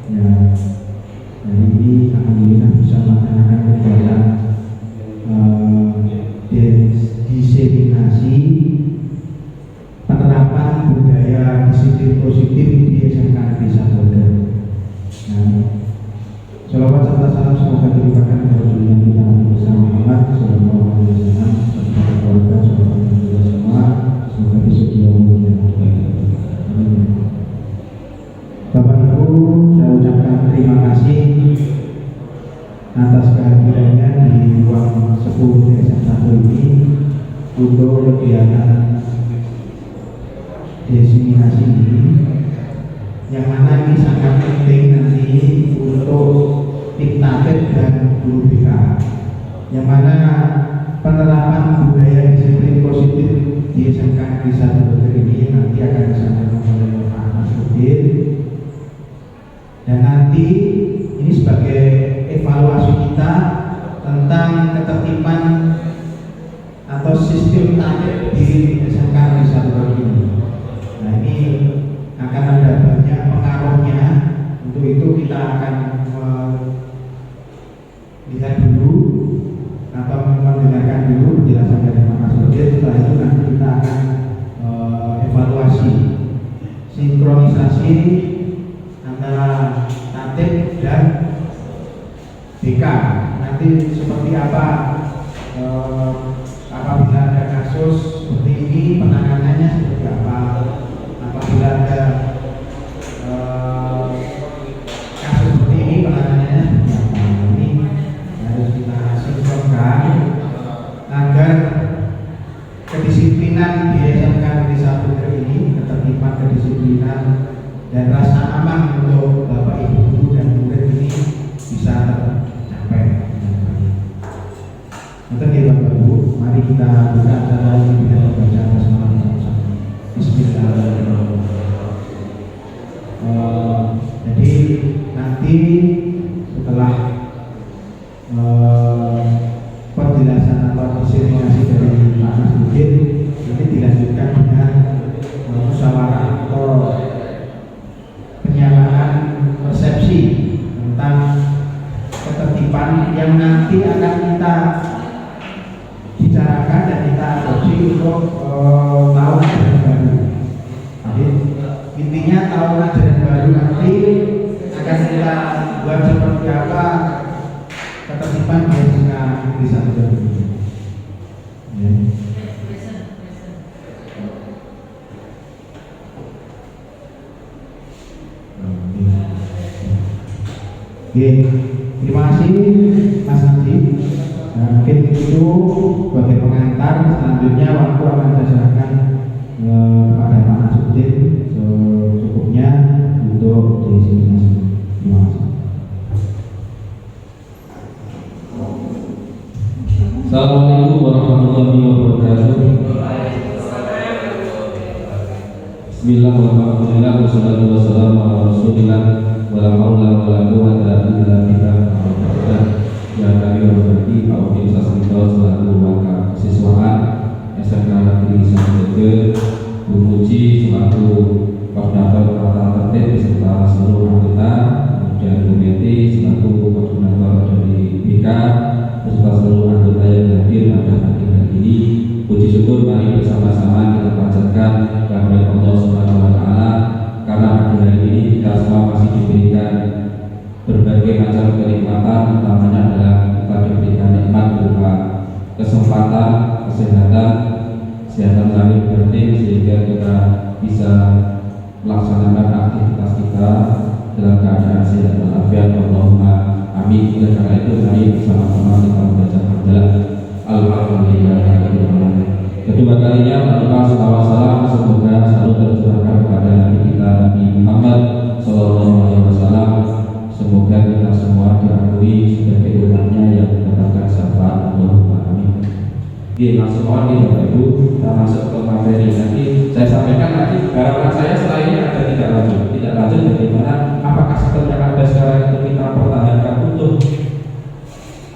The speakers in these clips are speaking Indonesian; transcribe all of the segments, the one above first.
Ya, hari ini alhamdulillah bisa melaksanakan kegiatan diseminasi penerapan budaya disiplin positif di SMK Negeri Sambodo. Sholawat serta salam semoga dilimpahkan kepada junjungan kita Nabi besar Muhammad Sallallahu Alaihi Wasallam serta keluarga sahabat kita semua, semoga besok dia mulia. Bapak Ibu, saya ucapkan terima kasih atas kehadirannya di ruang 10 SM1 ini untuk kegiatan diseminasi ini, yang mana ini sangat penting nanti untuk tim tatib dan guru BK, yang mana penerapan budaya disiplin positif di SMK Negeri Sambodo ini nanti akan disampaikan oleh Pak Masudin, dan nanti ini sebagai evaluasi kita tentang ketertiban atau sistem tatib di SMK Negeri Sambodo ini. Nah, ini akan ada banyak pengaruhnya. Untuk itu kita akan lihat dulu atau mendengarkan dulu penjelasan dari Pak Masudin. Setelah itu nanti kita akan evaluasi sinkronisasi antara tatib dan BK. Nanti seperti apa apabila ada kasus seperti ini, penanganannya seperti apa. Apabila ada kasus seperti ini, penanganannya seperti apa. Ini harus kita sinkronkan agar kedisiplinan di SMK Negeri Sambodo ini, ketertiban, kedisiplinan, dan rasa aman untuk Bapak Ibu guru dan murid ini bisa tercapai. Untuk ya Bapak Ibu, mari kita buka acara ini dengan membaca basmalah bersama. Bismillahirrahmanirrahim. Jadi nanti setelah penjelasan atau diseminasi dari Pak Masudin, ini dilanjutkan dengan musyawarah atau penyamaan persepsi tentang ketertiban yang nanti akan kita bicarakan dan kita adopsi untuk tahun ajaran baru. Jadi intinya tahun ajaran baru nanti akan kita buat seperti apa ketertiban di SMK Negeri Sambodo ini. Oke, terima kasih Mas Nanti. Mungkin itu sebagai pengantar. Selanjutnya waktu akan saya serahkan kepada Pak Masudin secukupnya untuk diseminasi. Terima kasih. Assalamualaikum warahmatullahi wabarakatuh. Bismillahirrahmanirrahim. Wassalatu wassalamu ala Rasulillah wala haula wala quwwata illa billah. Yang kami hormati Pak Udin Sasmito selaku Wakil Kesiswaan SMK Negeri Sambodo, Bu Muji selaku Koordinator Tata Tertib beserta seluruh anggota, kemudian Bu Meti selaku Koordinator dari BK beserta seluruh anggota yang hadir pada pagi hari ini. Puji syukur mari bersama-sama kita panjatkan kehadirat Allah Subhanahu wa taala, karena pagi hari ini kita semua masih diberikan berbagai macam kenikmatan, utamanya adalah kita diberikan nikmat berupa kesempatan, kesehatan lahir batin, sehingga kita bisa melaksanakan aktivitas kita dalam keadaan sehat walafiat. Allahumma amin. Oleh karena itu mari bersama-sama kita membaca hamdalah alhamdulillah. Kedua kalinya melakukan salawat salam semoga selalu tercurahkan kepada Nabi kita Nabi Muhammad Sallallahu Alaihi Wasallam. Semoga kita semua diakui sebagai umatnya yang mendapatkan syafaat. Allahumma amin. Langsung mohon Bapak Ibu, kita masuk ke materi. Nanti saya sampaikan nanti harapan saya setelah ini ada tidak lanjut bagaimana, apakah seperti yang ada sekarang itu kita pertahankan utuh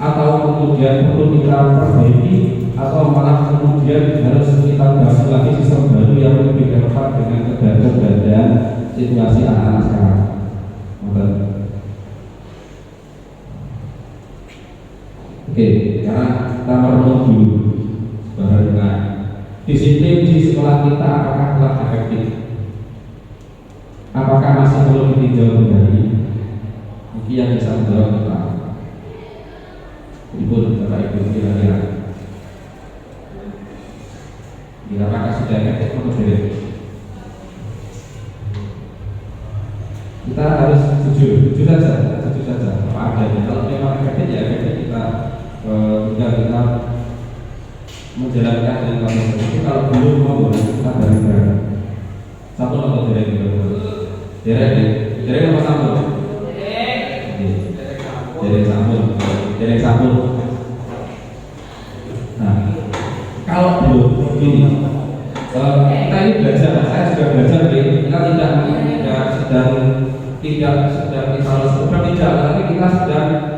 atau kemudian perlu kita perbaiki, atau malah kemudian harus kita bahas lagi sistem baru yang lebih relevan dengan keadaan situasi anak-anak sekarang. Oke, sekarang kita merenung dulu bahwa dengan disiplin di sekolah kita apakah telah efektif? Apakah masih perlu ditinjau kembali? Mungkin yang bisa menjawab kita. Ibu dan Bapak Ibu kira-kira apakah sudah efektif atau tidak? Kita harus jujur saja. Apa adanya. Kalau memang efektif ya efektif kita tinggal kita menjalankan dengan konsisten. Tapi kalau belum mau kita bareng-bareng. Satu atau derek apa sambung? Derek sambung. Nah, kalau belum ini kita ini belajar, saya juga belajar kita tidak tapi kita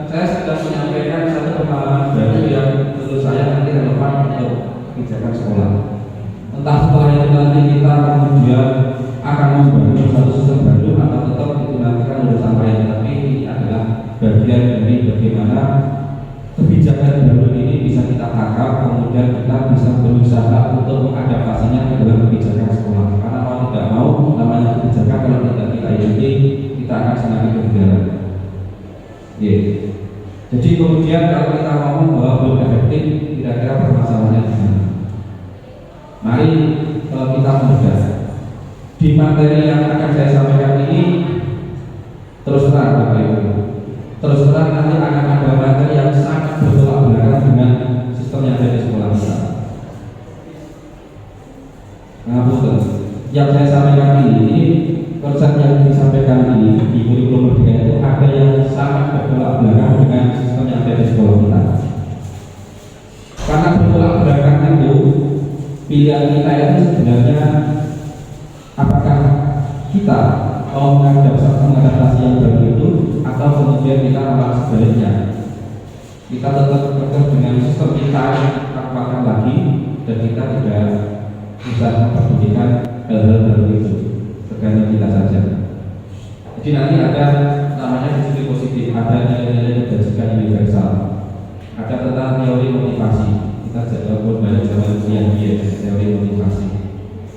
saya sedang menyampaikan satu pengalaman baru yang menurut saya nanti relevan untuk kebijakan sekolah. Entah setelah itu nanti kita kemudian akan membangun satu sistem baru atau tetap itu nanti kan sudah sampai, tapi ini adalah bagian dari bagaimana kebijakan baru ini bisa kita tangkap, kemudian kita bisa berusaha untuk mengadaptasinya ke dalam kebijakan sekolah. Karena mau tidak mau, namanya kebijakan kalau tidak kita ikuti, kita akan semakin ketinggalan. Jadi kemudian kalau kita ngomong bahwa belum efektif, kira-kira permasalahannya di mana? Mari kita mudah. Di materi yang akan saya sampaikan ini, terus terang Bapak Ibu, terus terang nanti akan ada materi yang sangat bertolak belakang dengan sistem yang ada di sekolah kita. Ngapunten, yang saya sampaikan ini konsep yang disampaikan ini di kurikulum Merdeka itu ada yang sangat bertolak belakang dengan sistem yang ada di sekolah kita. Karena bertolak belakang itu pilihan kita itu sebenarnya apakah kita mau mengadaptasi yang baru itu atau kemudian kita malah sebaliknya. Kita tetap bekerja dengan sistem kita yang kita kuatkan lagi dan kita tidak bisa memperdulikan hal-hal baru itu, tergantung kita saja. Jadi nanti ada namanya diskusi positif, ada nilai-nilai kebajikan universal, ada tentang teori motivasi. Kita jawab banyak zaman kuliah teori motivasi.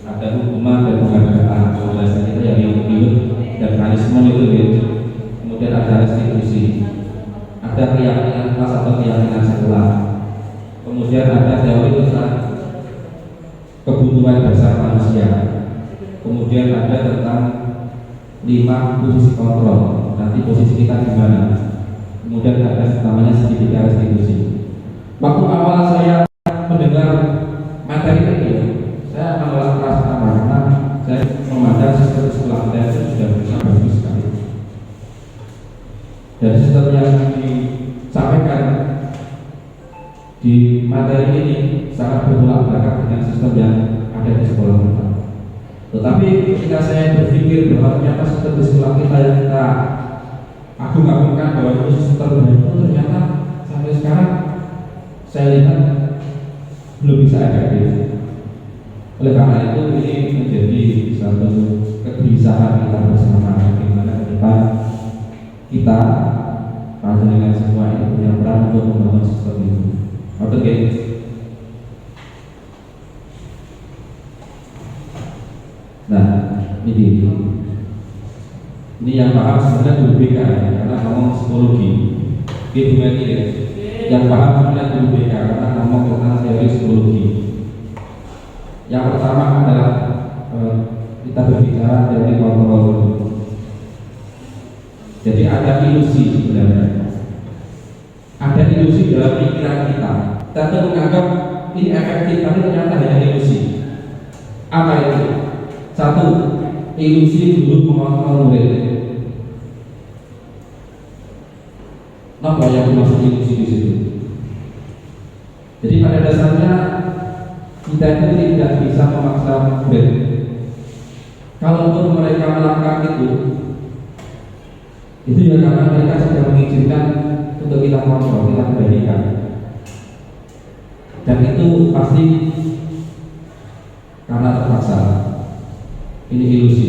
Ada hukuman dan penghargaan, bahasa kita yang dan punishment itu gitu. Kemudian ada restitusi, ada keyakinan kelas atau keyakinan sekular. Kemudian ada teori tentang kebutuhan dasar manusia. Kemudian ada tentang 5 posisi kontrol, nanti posisi kita di mana. Kemudian ada namanya segitiga restitusi. Waktu awal saya mendengar materi ini, saya menolak keras karena saya memandang sistem sekolah kita itu sudah bisa bagus sekali. Dan sistem yang disampaikan di materi ini sangat bertolak belakang dengan sistem yang ada di sekolah kita. Tetapi ketika saya berpikir bahwa ternyata sistem di sekolah kita yang kita agung-agungkan bahwa itu sistem terbaik itu ternyata sampai sekarang saya lihat belum bisa efektif. Oleh karena itu ini menjadi satu kegelisahan kita bersama, bagaimana kita panjenengan semua ini punya peran untuk membangun sistem itu. Oke. Nah, ini yang paham sebenarnya guru BK karena ngomong psikologi. Ibu Meti yang paham sebenarnya guru BK karena ngomong tentang teori psikologi. Yang pertama adalah kita berbicara teori kontrol. Jadi ada ilusi sebenarnya. Ada ilusi dalam pikiran kita. Kita tuh menganggap ini efektif, tapi ternyata hanya ilusi. Apa itu? Satu, ilusi guru mengontrol murid. Apa yang dimaksud ilusi di situ? Jadi pada dasarnya kita itu tidak bisa memaksa murid. Kalau untuk mereka melakukan itu ya karena mereka sudah mengizinkan untuk kita kontrol, kita kendalikan. Dan itu pasti karena terpaksa. Ini ilusi.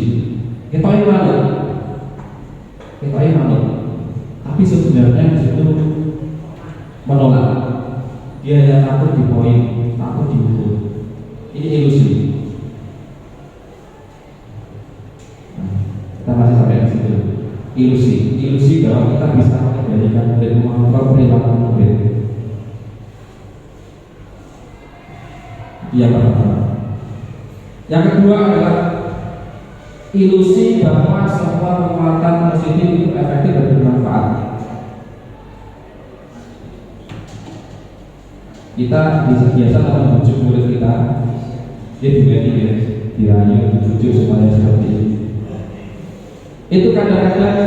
Kita malu. Tapi sebenarnya di situ menolak. dia hanya takut di poin, takut di hukum. Ini ilusi. Nah, kita masih sampai di situ. Ilusi bahwa kita bisa mengendalikan murid, mengontrol perilaku murid. Yang pertama. Yang kedua adalah ilusi bahwa semua penguatan positif itu efektif dan bermanfaat. Kita biasa membujuk murid kita, dia dirayu, dibujuk supaya seperti ini. Itu kadang-kadang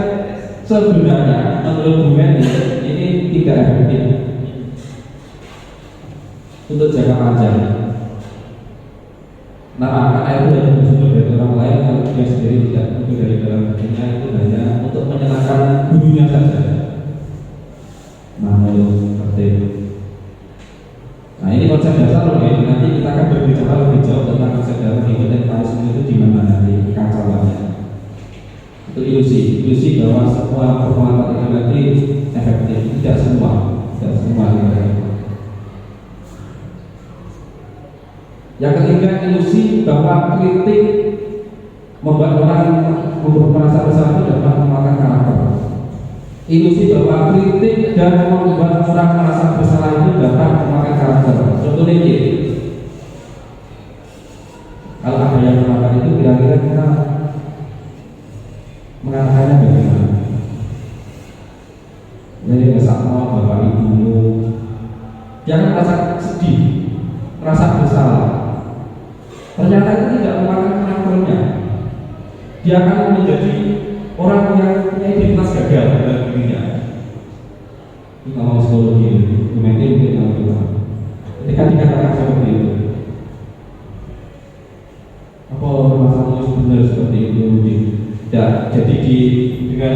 sebenarnya menurut Bu Meni ini tidak efektif untuk jangka panjang. Nah, karena itu hanya bersumber dari orang lain, kalau dia sendiri tidak itu dari dalam hatinya, itu hanya untuk menyenangkan gurunya saja. Nah, seperti itu. Nah, ini konsep dasar loh ya. Nanti kita akan berbicara lebih jauh tentang konsep dasar dan punishment itu di mana nanti kacauannya. Itu ilusi bahwa semua perbuatan itu nanti efektif. Tidak semua efektif. Yang ketiga, ilusi bahwa kritik membuat orang merasa bersalah itu dapat memakan karakter. Ilusi bahwa kritik dan membuat orang merasa bersalah itu dapat memakan karakter. Contohnya ini, kalau ada yang melakukan itu, kira-kira kita mengatakannya bagaimana? Jadi bersama bapak ibumu, jangan merasa sedih, merasa bersalah. Ternyata itu tidak memakan karakternya. Dia akan menjadi orang yang punya identitas gagal dalam dirinya. Ini kalau psikologi, mungkin kita ketika dikatakan seperti itu, apa masalahnya benar seperti itu? Ya, jadi dengan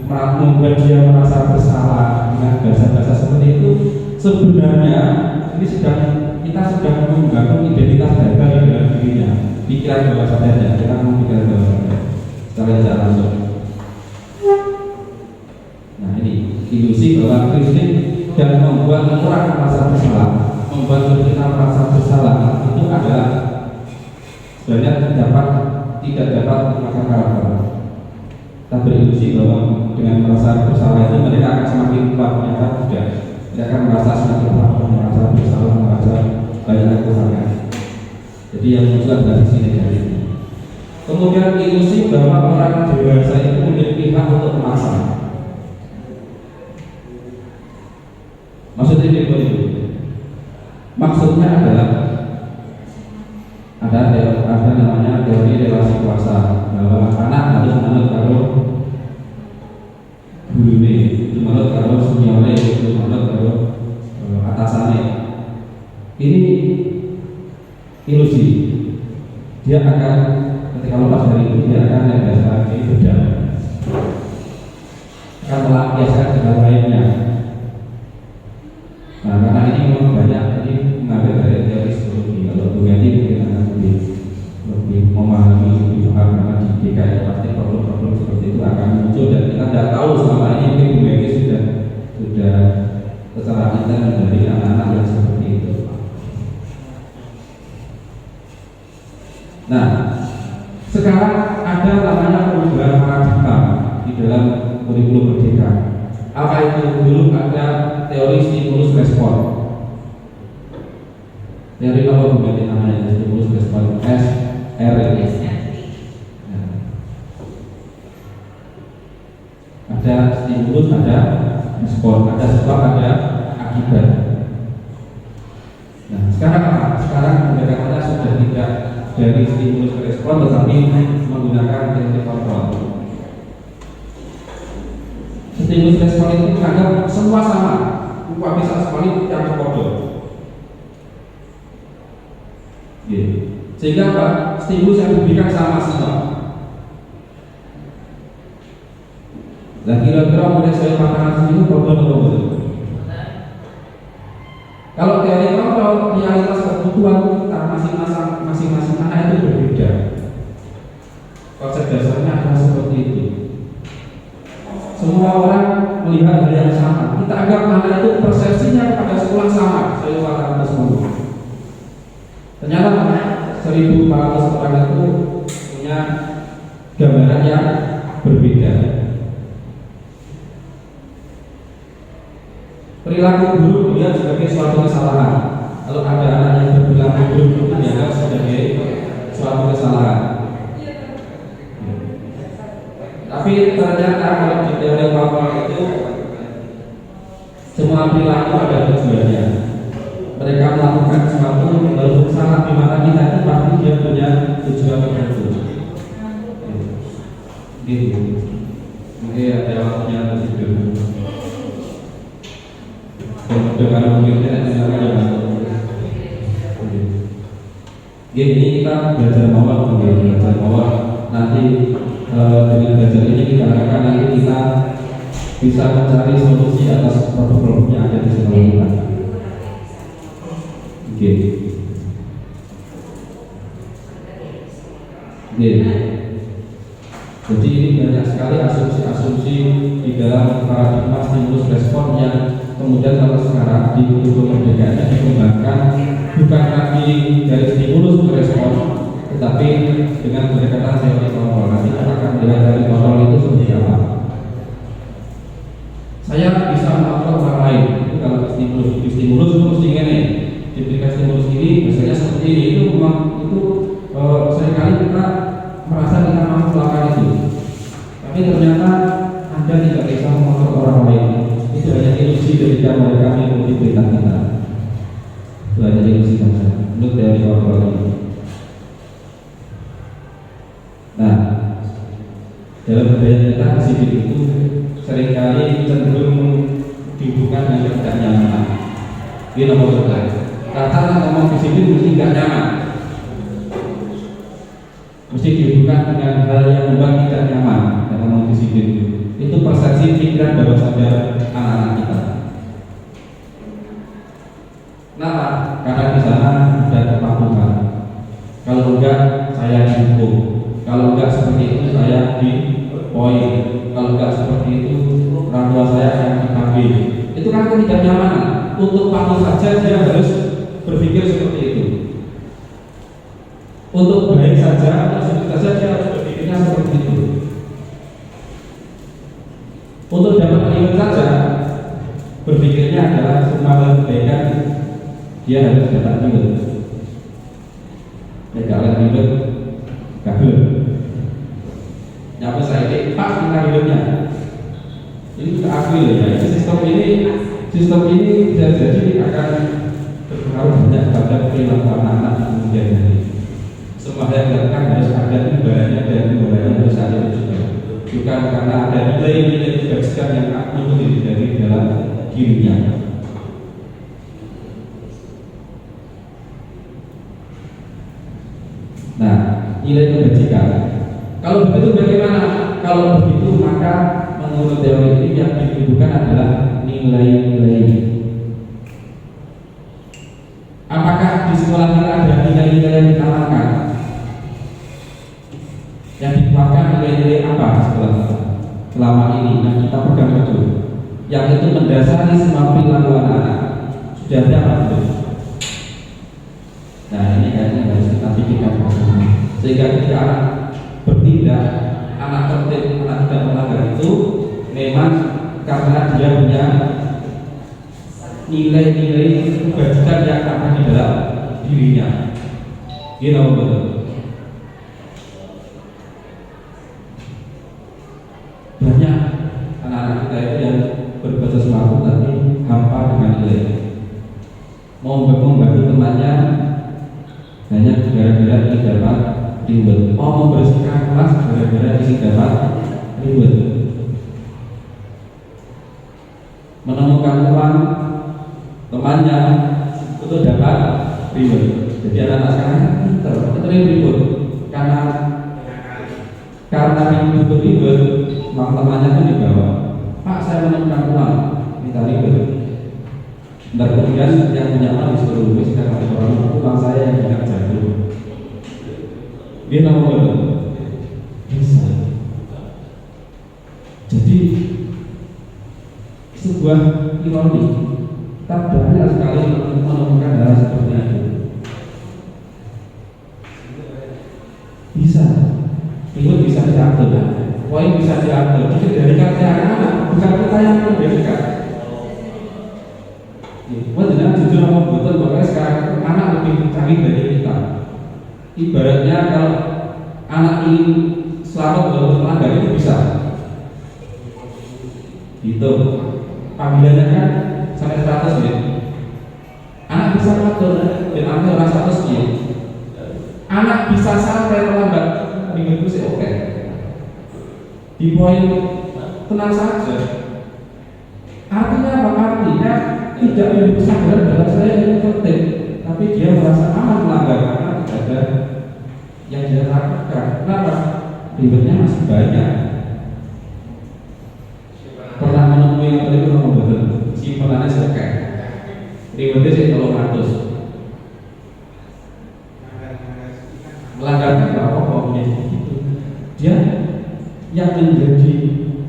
membuat dia merasa bersalah dengan bahasa-bahasa seperti itu, sebenarnya ini kita sedang membangun identitas gagal dalam dirinya. Pikiran bawah sadarnya, kita mau pikiran bawah sadar secara tidak langsung. Nah, ini ilusi bahwa kritik dan membuat orang merasa bersalah, membuat kita merasa bersalah itu adalah sebenarnya tidak dapat memakan karakter. Kita berilusi bahwa dengan merasa bersalah itu mereka akan semakin kuat. Ternyata tidak. Mereka akan merasa semakin kuat, merasa bersalah, merasa banyak kekurangan. Jadi yang muncul adalah sisi negatif. Kemudian ilusi bahwa orang dewasa itu memiliki hak untuk memaksa. Maksudnya ini, maksudnya adalah ada namanya teori relasi kuasa, bahwa anak harus menurut kalau gurune, itu menurut kalau seniornya, itu menurut kalau atasannya. Ini ilusi. Dia akan ketika lepas dari itu dia akan biasa beda, akan melampiaskan segala lainnya. Nah, karena ini memang banyak, ini mengambil dari teori psikologi. Kalau Bu Meni mungkin akan lebih memahami, lebih paham, karena di DKI pasti problem-problem seperti itu akan muncul dan kita tidak tahu selama ini mungkin Bu Meni sudah secara intens menjadi anak-anak yang seperti itu. Nah, sekarang ada namanya perubahan paradigma di dalam kurikulum Merdeka. Apa itu? Dulu ada teori stimulus respon. Teori apa berarti namanya? Stimulus respon, SRI. Nah, ada stimulus, ada respon, ada sebab, ada akibat. Nah, sekarang apa? Sekarang pendekatannya sudah tidak dari stimulus ke respon, tetapi menggunakan teknik kontrol. Stimulus respon itu menganggap semua sama, upah bisa sekali yang kodok. Sehingga apa? Stimulus yang diberikan sama semua. Dan kira-kira mulai saya makanan itu kodok atau betul? Kalau teori kontrol, realitas kebutuhan kita masing-masing anak itu berbeda. Konsep dasarnya adalah seperti itu. Semua orang melihat hal yang sama. Kita anggap anak itu persepsinya kepada sekolah sama, saya katakan tersebut. Ternyata 1.400 orang itu punya gambaran yang berbeda. Perilaku guru dilihat sebagai suatu kesalahan. Kalau ada anak yang berperilaku buruk itu dianggap sebagai suatu kesalahan. Tapi ternyata kalau di teori Pawang itu semua perilaku ada tujuannya. Mereka melakukan sesuatu walaupun salah di mata kita itu pasti dia punya tujuan tertentu. Gitu. Mungkin ada waktunya tertidur. Dengan mungkin ini kita belajar mawar, nanti dengan belajar ini kita harapkan nanti kita bisa mencari solusi atas problem-problem yang ada di sekolah kita. Jadi ini banyak sekali asumsi-asumsi di dalam paradigma stimulus respon yang kemudian kalau sekarang di tubuh kemerdekaan dikembangkan bukan lagi dari stimulus ke respon, tetapi dengan pendekatan teori kontrol. Nanti kita akan melihat dari kontrol itu seperti apa. Saya bisa mengontrol orang lain. Itu kalau stimulus itu mesti ini diberikan stimulus ini, misalnya seperti ini, itu memang itu seringkali kita merasa kita mampu melakukan itu. Tapi ternyata Anda tidak bisa mengontrol orang lain. Itu hanya ilusi ketika mereka mengikuti perintah kita. Itu hanya ilusi saja. Menurut teori kontrol ini. Nah, dalam budaya kita disiplin itu seringkali cenderung dihubungkan dengan tidak nyaman. Ini nomor satu. Kata ngomong disiplin mesti tidak nyaman. Mesti dihubungkan dengan hal yang membuat tidak nyaman dalam ngomong disiplin. Itu persepsi pikiran bahwa saja anak-anak kita. Kenapa? Karena di sana ada kepatuhan. Kalau enggak saya dihukum. Kalau enggak seperti itu saya dipoin. Kalau enggak seperti itu orang tua saya akan dipanggil. Itu kan ketidaknyamanan. Untuk patuh saja dia harus berpikir seperti itu. Untuk baik saja, dia harus berpikirnya seperti itu. Untuk dapat ribet saja, berpikirnya adalah semua kebaikan dia harus dapat ribet. Kalau ribet, kabel. Nyapa saya ini pas dengan ribetnya. Ini kita akui ya. Sistem ini bisa jadi akan berpengaruh banyak pada perilaku anak-anak kemudian hari. Semua yang dilakukan harus ada imbalannya dan imbalannya harus ada juga. Bukan karena ada nilai-nilai kebajikan yang mengikuti dari dalam dirinya. Nah, nilai kebajikan. Kalau begitu bagaimana? Kalau begitu maka menurut teori ini yang dibutuhkan adalah nilai-nilai. Apakah di sekolah kita ada nilai-nilai yang ditanamkan? Yang dikuatkan nilai-nilai apa di sekolah kita selama ini yang kita pegang betul, yang itu mendasari semua perilaku anak-anak? Sudah ada apa belum? Nah ini kayaknya harus kita pikirkan bersama. Sehingga ketika anak bertindak, anak tertib, anak tidak melanggar itu memang karena dia punya nilai-nilai kebajikan yang ada di dalam dirinya. Gitu betul. Banyak anak-anak kita itu yang berbuat sesuatu tapi hampa dengan nilai. Mau membantu temannya hanya gara-gara ingin dapat ribet. Mau membersihkan kelas gara-gara ingin dapat ribet. Menemukan uang temannya untuk dapat ribet. Jadi anak-anak sekarang pinter ribut karena ribut uang temannya itu dibawa. Pak, saya menemukan uang, minta ribet. Dan kemudian yang punya uang disuruh bersihkan oleh orang uang saya yang tidak jatuh. Dia nomor bisa. Jadi sebuah ironi. Kita banyak sekali menemukan hal seperti itu. Bisa, itu bisa diatur, poin bisa diatur. Itu dari kata anak, bukan kita yang memberikan. Jangan jujur sama betul bahwa sekarang anak lebih canggih dari kita. Ibaratnya kalau anak ingin selamat dalam melanggar itu bisa. Gitu. Panggilannya kan sampai 100 ya. Anak bisa ngatur dan anak orang 100 ya. Anak bisa sampai terlambat minggu sih oke. Di poin tenang saja. Artinya apa? Artinya tidak memiliki kesadaran bahwa saya ini penting, tapi dia merasa aman melanggar karena tidak ada yang dia lakukan. Kenapa? Ribetnya masih banyak. Pernah menemui yang tadi pernah membuat simpenannya sekali. Ribetnya sih kalau 100. Melanggar apa pokoknya itu. Dia yang menjadi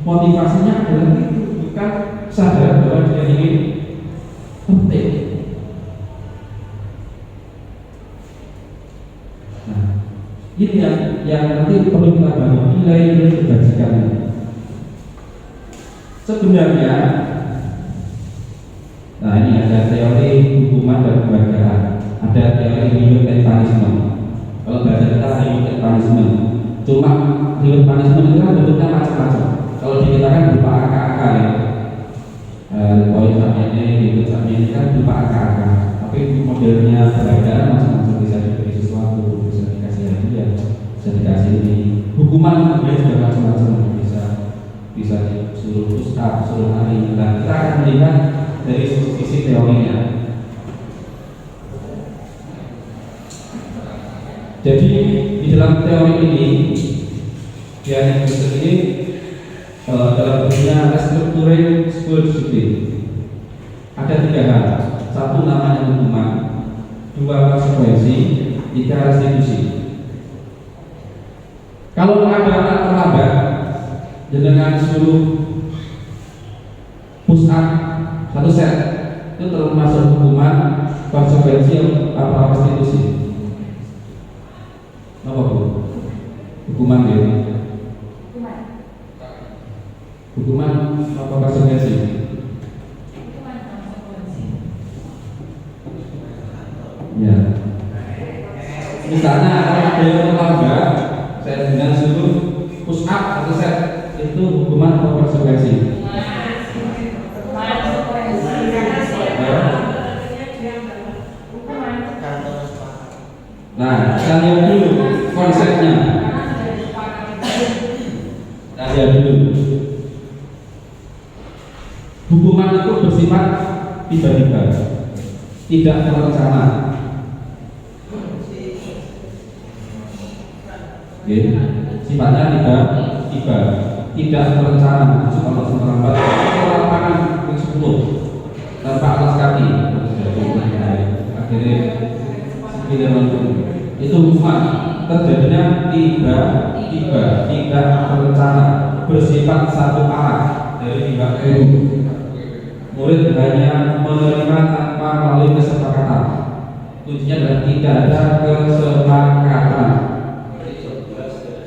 motivasinya adalah itu, bukan sadar bahwa dia ingin penting. Nah, ini yang nanti perlu kita bangun nilai-nilai kebajikan ini. Sebenarnya, nah ini ada teori hukuman dan kebajikan, ada teori reward and punishment. Kalau bahasa kita reward and punishment, cuma reward punishment itu kan bentuknya macam-macam. Kalau di kita kan berupa angka-angka ya. Poin sampai ini, sampai ini kan berupa angka-angka. Tapi modelnya beragam, macam-macam, bisa diberi sesuatu, bisa dikasih hadiah, bisa dikasih ini. Hukuman kemudian juga macam-macam, bisa disuruh push-up, suruh lari. Nah, kita akan melihat dari sisi teorinya. Jadi di dalam teori ini, yang ini dalam bentuknya restructuring school discipline ada 3 hal. 1 namanya hukuman, 2 konsekuensi, 3 restitusi. Kalau ada anak terlambat dengan suruh push up 1 set, itu termasuk hukuman, konsekuensi apa restitusi? Apa bu? Hukuman ya? Hukuman apa konsekuensi? Ya. Misalnya ada yang terlambat, saya dengan suruh push up 1 set, itu hukuman atau konsekuensi? Nah, kita lihat dulu konsepnya. Kita lihat dulu. Hukuman itu bersifat tiba-tiba, tidak terencana. Sifatnya tiba-tiba, tidak terencana. Kalau terlambat, lapangan yang 10 tanpa alas kaki, akhirnya itu hukuman terjadinya tiba-tiba, tidak terencana, bersifat satu arah dari pihak guru. Murid hanya menerima tanpa melalui kesepakatan. Kuncinya adalah tidak ada kesepakatan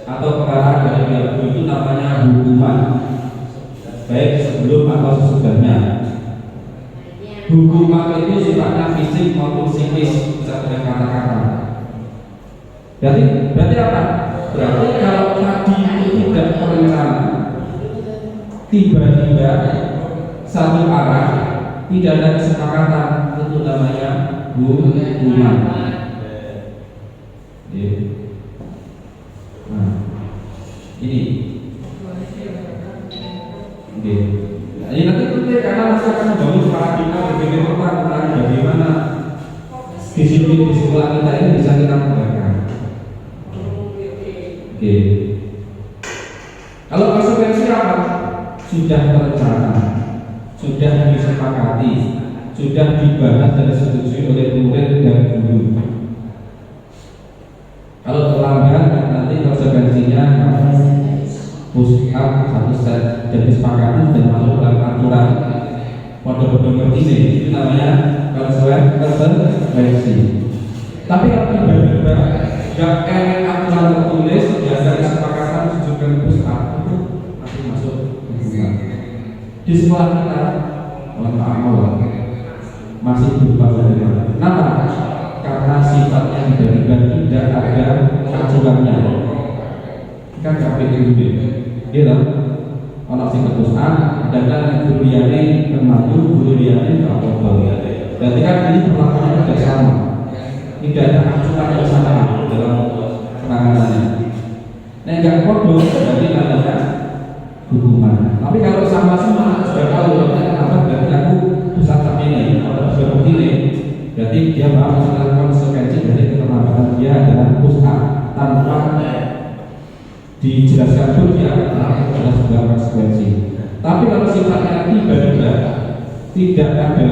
atau perkara dari pihak guru, itu namanya hukuman, baik sebelum atau sesudahnya. Hukuman itu sifatnya fisik maupun psikis, bisa dengan kata-kata. Berarti apa? Berarti kalau tadi itu tidak terencana, tiba-tiba satu arah, tidak ada kesepakatan, itu namanya hukuman. Nah, ini. Ini nanti penting karena masih akan membangun paradigma berpikir tentang bagaimana disiplin di sekolah kita ini bisa kita kembangkan. Kalau konsekuensi apa? Sudah terencana, sudah disepakati, sudah dibahas dan disetujui oleh murid dan guru. Kalau terlambat, nanti konsekuensinya push up 1 set dan disepakati dan masuk dalam aturan Podo-podo ngerti nih, itu namanya konsekuensi. Tapi kalau tiba-tiba gak enak aturan tertulis, ya dari kesepakatan tunjukkan pusat itu masih masuk hubungan. Di sekolah kita, mohon maaf, masih berupa bagaimana? Kenapa? Karena sifatnya tiba-tiba tidak ada acuannya. Kan KPUD, gitu. Kalau sing keputusan, ada guru liane kemaju, guru liane apa-apa. Berarti kan ini perlakuannya tidak sama. Tidak ada acuan yang sama dalam penanganannya. Nah, enggak kodoh berarti namanya hukuman. Tapi kalau sama semua sudah tahu, apa berarti aku pusat ini atau seperti ini, berarti dia mau melakukan konsekuensi dari keterlambatan dia adalah pusat tanpa dijelaskan pun dia adalah sebuah konsekuensi. Tapi kalau sifatnya tiba-tiba tidak ada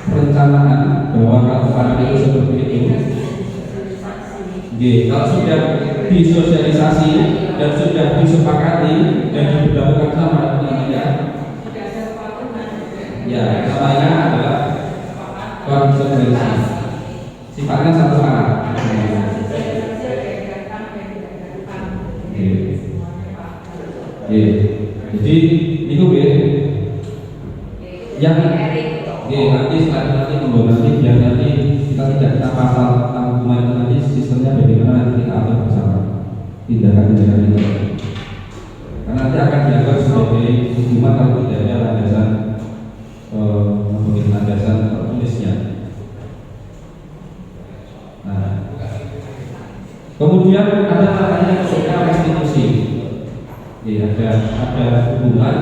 perencanaan bahwa kalau itu seperti itu, kalau sudah disosialisasi dan sudah disepakati dan diberlakukan sama namanya, ya namanya adalah konsekuensi. Sifatnya satu arah. Jadi itu yang nanti setelah nanti nanti biar nanti kita pasal tentang hukuman nanti sistemnya bagaimana nanti kita atur bersama tindakan-tindakan itu. Karena nanti akan dianggap sebagai hukuman kalau tidak ada landasan tertulisnya. Nah, kemudian ada namanya restitusi. Ada hubungan,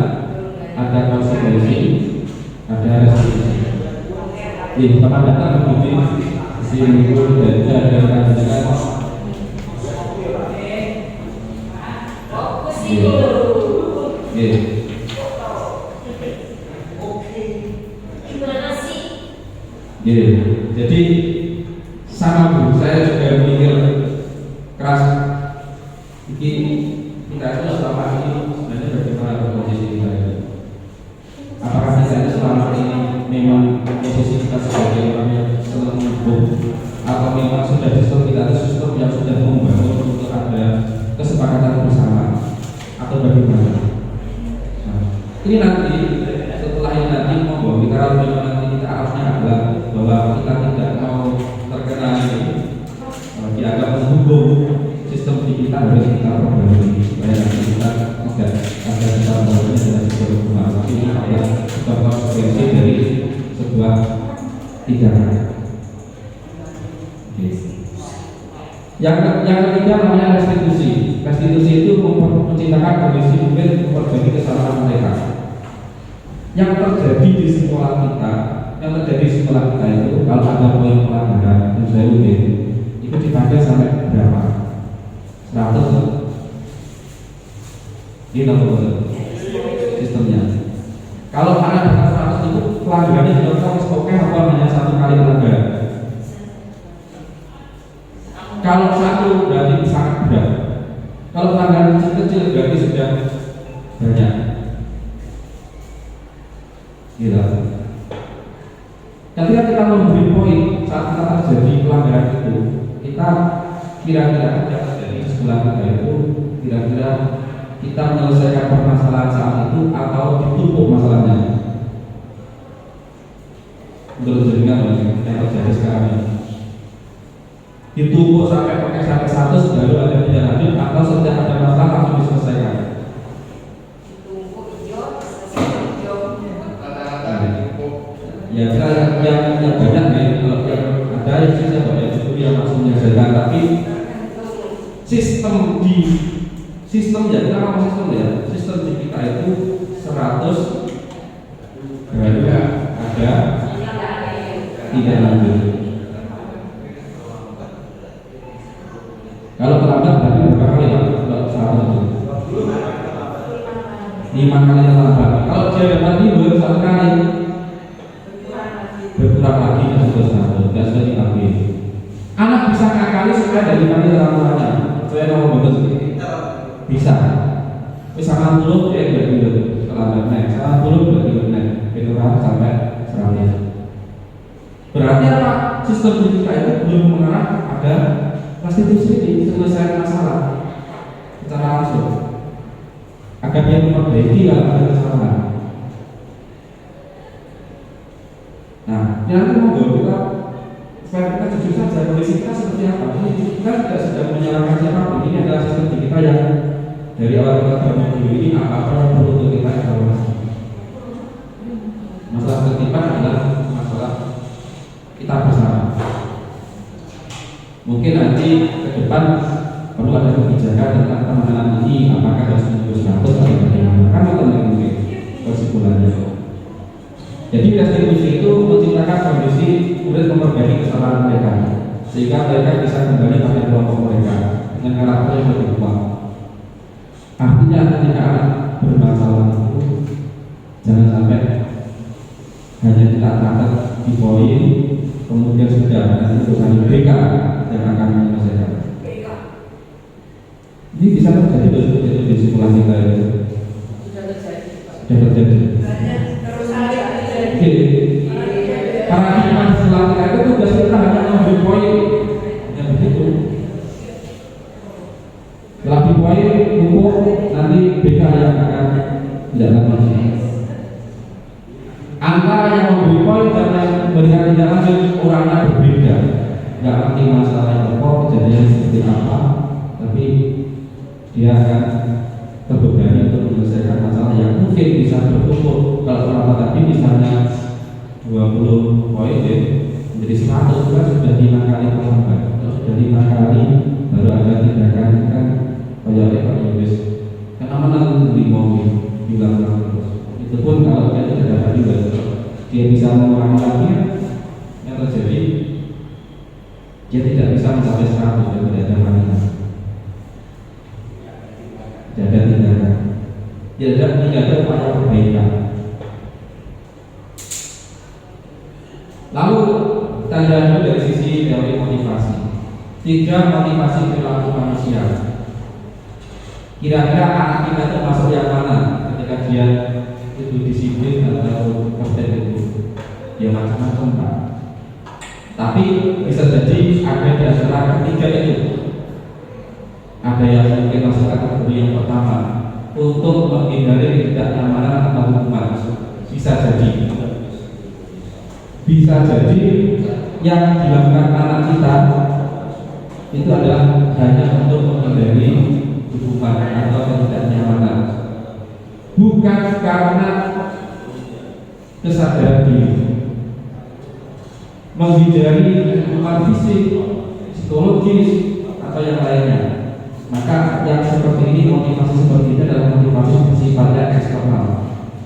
ada konsekuensi, ada restitusi. Kapan datang begitu sini dan ada kandidat. Jadi sama Bu, saya juga mikir keras. Kita itu selama ini sebenarnya bagaimana posisi kita ini? Apakah kita itu selama ini memang posisi kita sebagai orang yang senang hukum, atau memang sudah sistem kita itu sistem yang sudah membangun untuk ada kesepakatan bersama, atau bagaimana? Nah, ini nanti setelah ini nanti monggo kita kalau memang nanti kita arahnya adalah bahwa kita tidak mau terkena ini dianggap menghukum sistem di kita harus kita perbaiki supaya nanti kita tidak ada kesalahannya dalam sebuah hukuman, tapi ini adalah sebuah konsekuensi dari sebuah tindakan. Yang ketiga namanya restitusi. Restitusi itu menciptakan kondisi mungkin terjadi kesalahan mereka yang terjadi di sekolah kita. Yang terjadi di sekolah kita itu kalau ada poin pelanggaran itu dibagi sampai berapa? 100. Ini nomor sistemnya. Kalau anak dengan 100 itu pelanggarannya sudah oke apa hanya satu kali pelanggaran? Kalau satu berarti sangat berat. Kalau pelanggaran kecil berarti sudah banyak. Gila. Ketika kita memberi poin saat kita terjadi pelanggaran itu, kita kira-kira dari sekolah kita itu kira-kira kita menyelesaikan permasalahan saat itu atau ditumpuk masalahnya. Menurut jaringan yang terjadi sekarang ini, ditumpuk sampai 100 baru ada tindak lanjut atau setiap ada masalah langsung diselesaikan. Ya yang banyak nih, kalau yang ada yang sisa banyak itu yang langsung menyelesaikan, tapi sistem ya kita apa sistem ya? Sistem di kita itu 100 baru ada tidak lanjut. Kalau terlambat berarti berapa kali ya? Kalau 100 5 kali terlambat. Kalau dia dapat libur 1 kali berkurang lagi dan sudah diambil. Anak bisa ngakali supaya dari kali orang tuanya. Saya mau betul bisa. Wis 90 berarti terlambat naik. 90 berarti naik. direktorat sampai 100. Berarti apa? Sistem pendidikan itu belum mengarah pada restitusi, selesai masalah secara langsung agar dia memperbaiki kalau ada kesalahan. Nah, nanti monggo kita supaya kita jujur saja kondisi kita seperti apa. Ini kita tidak sedang menyalahkan siapapun. Ini adalah sistem kita yang dari awal kita bangun dulu ini apa yang perlu untuk kita evaluasi. Masalah ketertiban adalah masalah kita bersama. Mungkin nanti ke depan perlu ada kebijakan tentang penanganan ini, apakah harus menunggu 100 atau bagaimana? Kan itu mungkin kesimpulannya. Jadi restitusi itu menciptakan kondisi murid memperbaiki kesalahan mereka, sehingga mereka bisa kembali pada kelompok mereka dengan karakter yang lebih kuat. Artinya ketika anak bermasalah itu jangan sampai hanya kita catat di poin, kemudian sudah nanti urusan BK yang akan menyelesaikan. Ini bisa terjadi di simulasi kita itu. Sudah terjadi. Oke. Paradigma setelah kita itu tugas kita hanya memberi poin, yang begitu. Setelah di poin ukur nanti BK yang akan tidak lanjut. Antara yang memberi poin dan yang memberikan tidak lanjut orangnya berbeda. Nggak ngerti masalah yang pokok kejadian seperti apa, tapi dia akan terbebani untuk menyelesaikan masalah yang mungkin bisa bertumpuk. Kalau selama tadi misalnya 20 poin menjadi 100 kan sudah 5 kali perlambat. Kalau sudah 5 kali baru ada tindakan kan kayak Pak Yudis. Karena mana mau bilang terus. Itu pun kalau dia tidak dapat juga, dia bisa mengurangi lagi yang terjadi. Dia tidak bisa mencapai 100 dan tidak ada manfaat. Tidak ada tindakan, tidak ada upaya perbaikan. Lalu kita lihat dari sisi teori motivasi. 3 motivasi perilaku manusia. Kira-kira anak kita itu masuk yang mana ketika dia itu disiplin atau kompeten? Dia macam-macam Pak. Tapi bisa jadi ada di antara ketiga itu. Ada yang mungkin masuk kategori yang pertama untuk menghindari ketidaknyamanan atau hukuman. Bisa jadi yang dilakukan anak kita itu adalah hanya untuk menghindari hukuman atau ketidaknyamanan, bukan karena kesadaran diri. Menghindari hukuman fisik, psikologis atau yang lainnya. Maka yang seperti ini, motivasi seperti ini adalah motivasi sifatnya eksternal,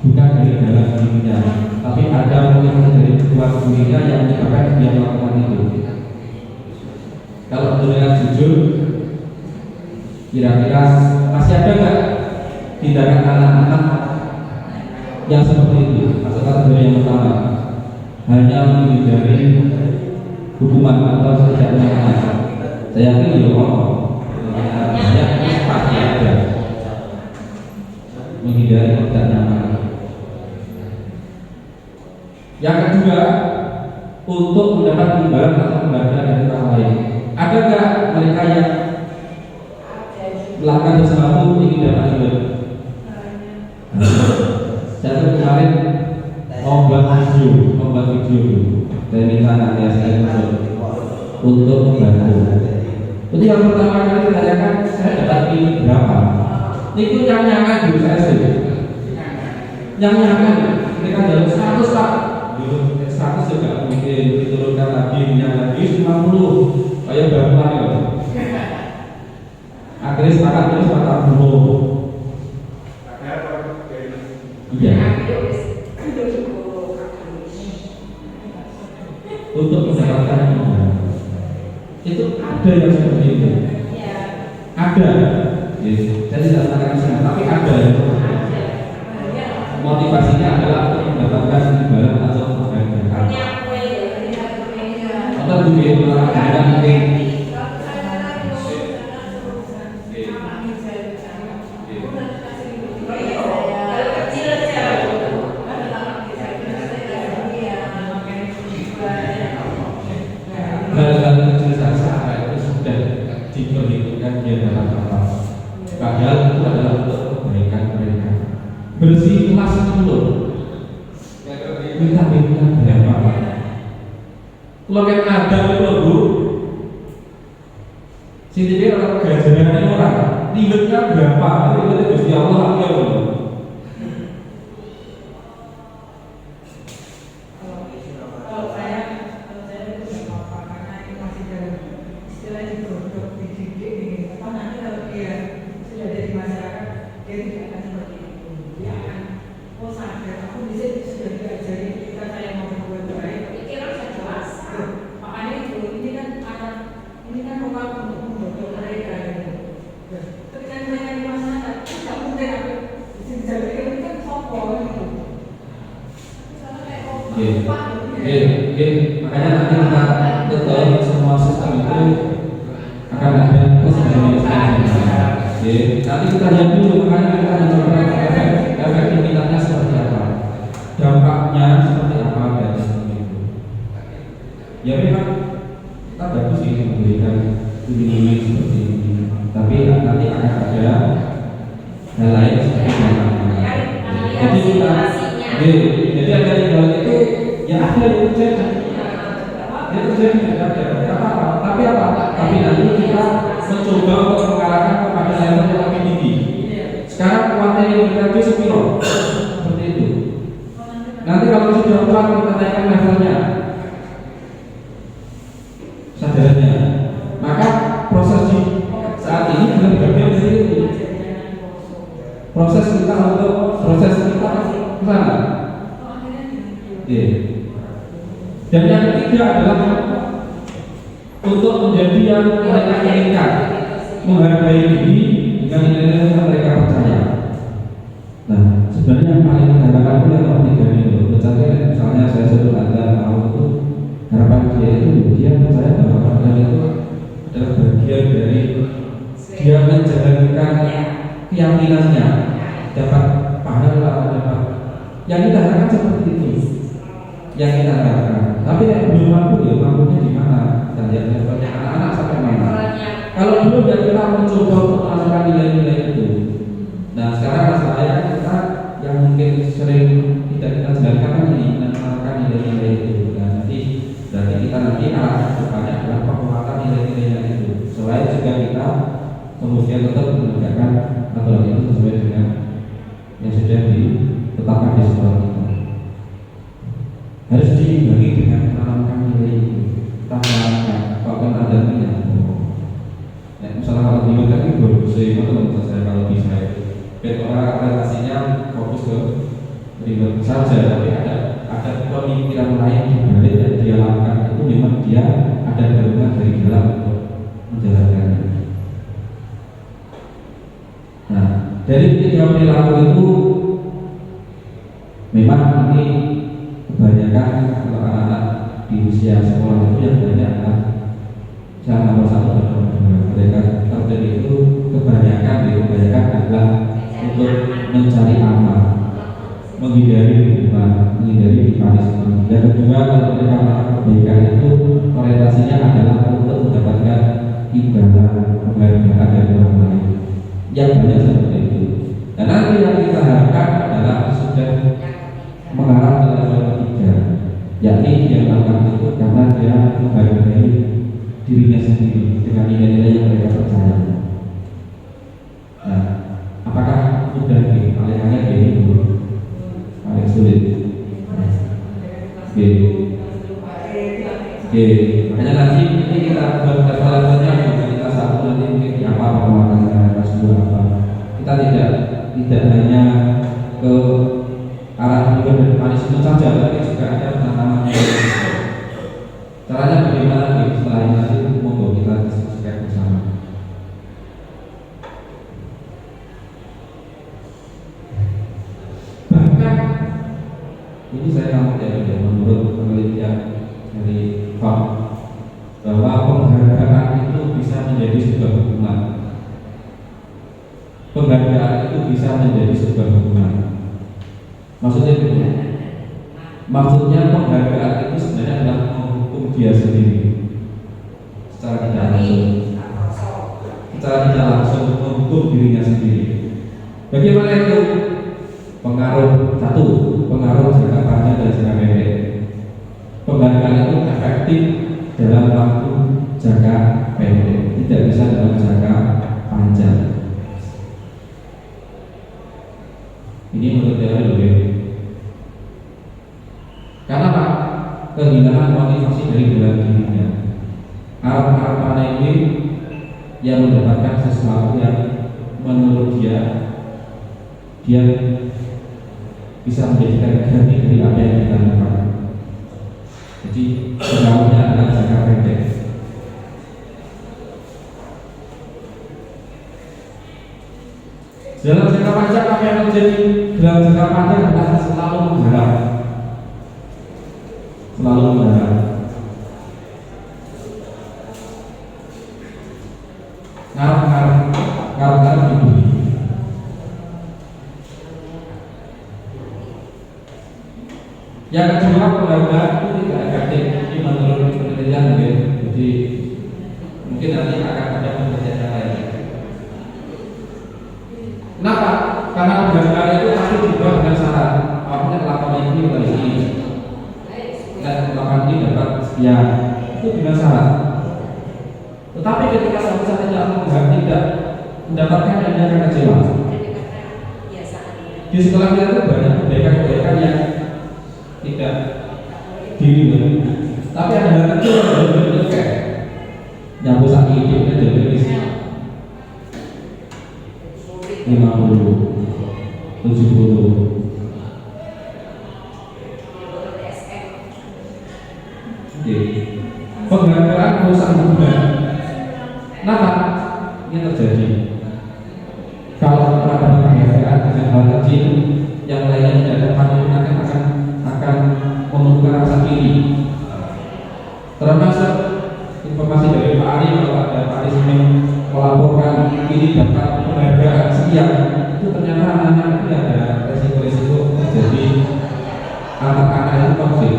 bukan dari dalam dirinya, tapi ada motivasi dari luar dirinya yang menyebabkan dia melakukan itu. Kalau dengan jujur, kira-kira masih ada nggak tindakan anak-anak yang seperti itu? Masuk kategori yang pertama, hanya menghindari hukuman atau ketidaknyamanan. Saya yakin ya pasti ada menghindari ketidaknyamanan. Yang kedua, untuk mendapat imbalan atau penghargaan dari orang lain. Ada nggak mereka yang melakukan sesuatu ingin dapat imbalan? Saya kemarin membuat video dan minta nanti saya untuk membantu. Itu yang pertama kali ditanyakan, saya dapat ini berapa? Itu yang nyangan dulu saya sih. Yang nyangan, mereka dalam 100 Pak. 100 juga mungkin diturunkan lagi, yang lagi 50. Kayak bantuan ya. Akhirnya sepakat terus 40. Iya. Untuk mendapatkan itu ada yang seperti itu. Ada. Saya tidak mengatakan senang, tapi ada. Motivasinya adalah untuk mendapatkan imbalan atau penghargaan. Atau mungkin mungkin bersih kelas itu loh. Minta berapa? Kalau kayak ada itu loh Bu, sini orang gajarannya orang, ribetnya berapa? Ribetnya Gusti Allah ya loh. Makanya nanti kita tetap semua sistem itu akan ada nanti kita lihat dulu, makanya kita mencoba efektivitasnya seperti apa, dampaknya seperti apa dan seperti itu. Ya memang kita bagus sih memberikan iming-iming seperti ini, tapi nanti akan ada hal lain seperti dampaknya. Jadi kita, jadi ada di bawah itu ya ada yang terjadi, tidak apa-apa. Tapi apa? Tapi nanti kita mencoba untuk mengarahkan kepada level yang lebih tinggi. Sekarang kuatnya yang kita sepiro, seperti itu. Nanti kalau sudah kuat kita naikkan levelnya, sadarannya. Maka proses di saat ini sudah berbeda seperti itu. Proses kita untuk proses kita ke sana. Dan yang ketiga adalah untuk menjadi yang mereka inginkan, menghargai diri dengan nilai-nilai yang mereka percaya. Nah, sebenarnya yang paling mengharapkan itu yang tiga ini. Misalnya saya suruh Anda mau itu, harapan dia itu dia percaya bahwa kalian itu adalah bagian dari dia menjalankan keyakinannya, dapat pahala, dapat yang kita harapkan seperti itu. Yang kita harapkan. Tapi yang belum mampu ya mampunya di mana? Dan yang levelnya anak-anak sampai mana? Kalau belum ya kita mencoba untuk melakukan nilai-nilai itu. Nah sekarang masalahnya kita yang mungkin sering tidak kita jalankan ini menanamkan nilai-nilai itu. Nah nanti berarti kita nanti arah depannya adalah penguatan nilai-nilainya itu. Selain juga kita kemudian tetap menegakkan aturan itu sesuai dengan yang sudah ditetapkan di sekolah kita. Harus diimbangi dengan menanamkan nilai itu. Kita menanamkan kalau ada nilai. Nah, misalnya kalau di kan itu bagus sih, saya kalau bisa biar orang orientasinya fokus ke ribet saja, tapi ada pemikiran lain di balik yang dia lakukan itu memang dia ada dorongan dari dalam untuk menjalankannya. Nah, dari tiga perilaku itu memang ini kebanyakan kalau anak-anak di usia sekolah itu yang banyak adalah yang nomor satu dan nomor dua. Mereka terjadi itu kebanyakan adalah untuk mencari amal, menghindari hukuman, menghindari punishment. Yang kedua, kalau mereka melakukan kebaikan itu orientasinya adalah untuk mendapatkan imbalan, penghargaan dari orang lain. Yang banyak seperti itu. Dan nanti yang kita harapkan adalah sudah mengarah ke level ketiga, yakni dia melakukan itu karena dia menghargai dirinya sendiri dengan nilai-nilai yang mereka percaya. Nah, apakah mudah nih? Paling aneh ini dulu, paling sulit. Makanya nanti ini kita buat level-levelnya, kita satu nanti mungkin apa penguatannya, kelas dua apa. Kita tidak hanya ke arah reward dan punishment saja, tapi juga ada penanaman nilai. Caranya bagaimana nih? Setelah ini nanti monggo kita diskusikan bersama. Bahkan ini saya tahu ya, menurut penelitian dari FAM bahwa penghargaan itu bisa menjadi sebuah hukuman. Penghargaan itu bisa menjadi sebuah hukuman. Maksudnya gimana? Maksudnya penghargaan itu sebenarnya adalah menghukum dia sendiri secara tidak langsung, menghukum dirinya sendiri. Bagaimana itu? Satu, pengaruh jangka panjang dan jangka pendek. Penghargaan itu efektif dalam waktu jangka pendek, tidak bisa dalam jangka panjang. Ini menurut teori lebih. Karena Pak, kehilangan motivasi dari dalam dirinya. Harap-harapan ini yang mendapatkan sesuatu yang menurut dia bisa menjadikan ganti dari apa yang kita lakukan. Jadi pengaruhnya adalah jangka pendek. Dalam jangka panjang apa yang terjadi? Dalam jangka panjang adalah selalu mengharap, ngarep dibeli. Yang kedua, penghargaan itu tidak efektif. Ini menurut penelitian mungkin. Jadi mungkin nanti akan ada penelitian yang lain. Kenapa? Karena penghargaan itu pasti dibuat dengan syarat. Apabila lakukan ini oleh ini, dan lakukan ini dapat sekian, itu dengan syarat. Tetapi ketika saya tidak mendapatkan, hanya akan kecewa. Di sekolah kita itu banyak kebaikan-kebaikan yang tidak diri, tapi ada hal kecil yang benar-benar kayak nyapu sapi hidupnya jadi isi 50, 70. Penghargaan merusak hubungan. Kenapa ini terjadi? Kalau ada penghargaan dengan hal kecil yang lainnya tidak dapat digunakan akan menumbuhkan rasa iri. Termasuk informasi dari Pak Ari, kalau ada Pak Ari yang melaporkan ini dapat penghargaan sekian, itu ternyata anak-anak itu ada resiko-resiko terjadi anak-anak itu konflik.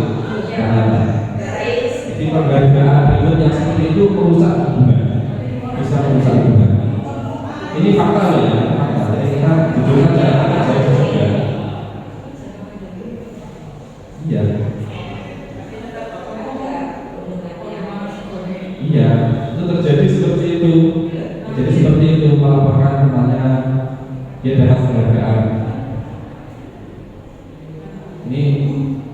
Jadi penghargaan berikut yang seperti itu merusak hubungan, bisa merusak hubungan. Ini fakta loh ya, fakta. Jadi kita jujur saja, saya juga. Iya, itu terjadi seperti itu. Jadi seperti itu, melaporkan temannya dia dapat penghargaan. Ini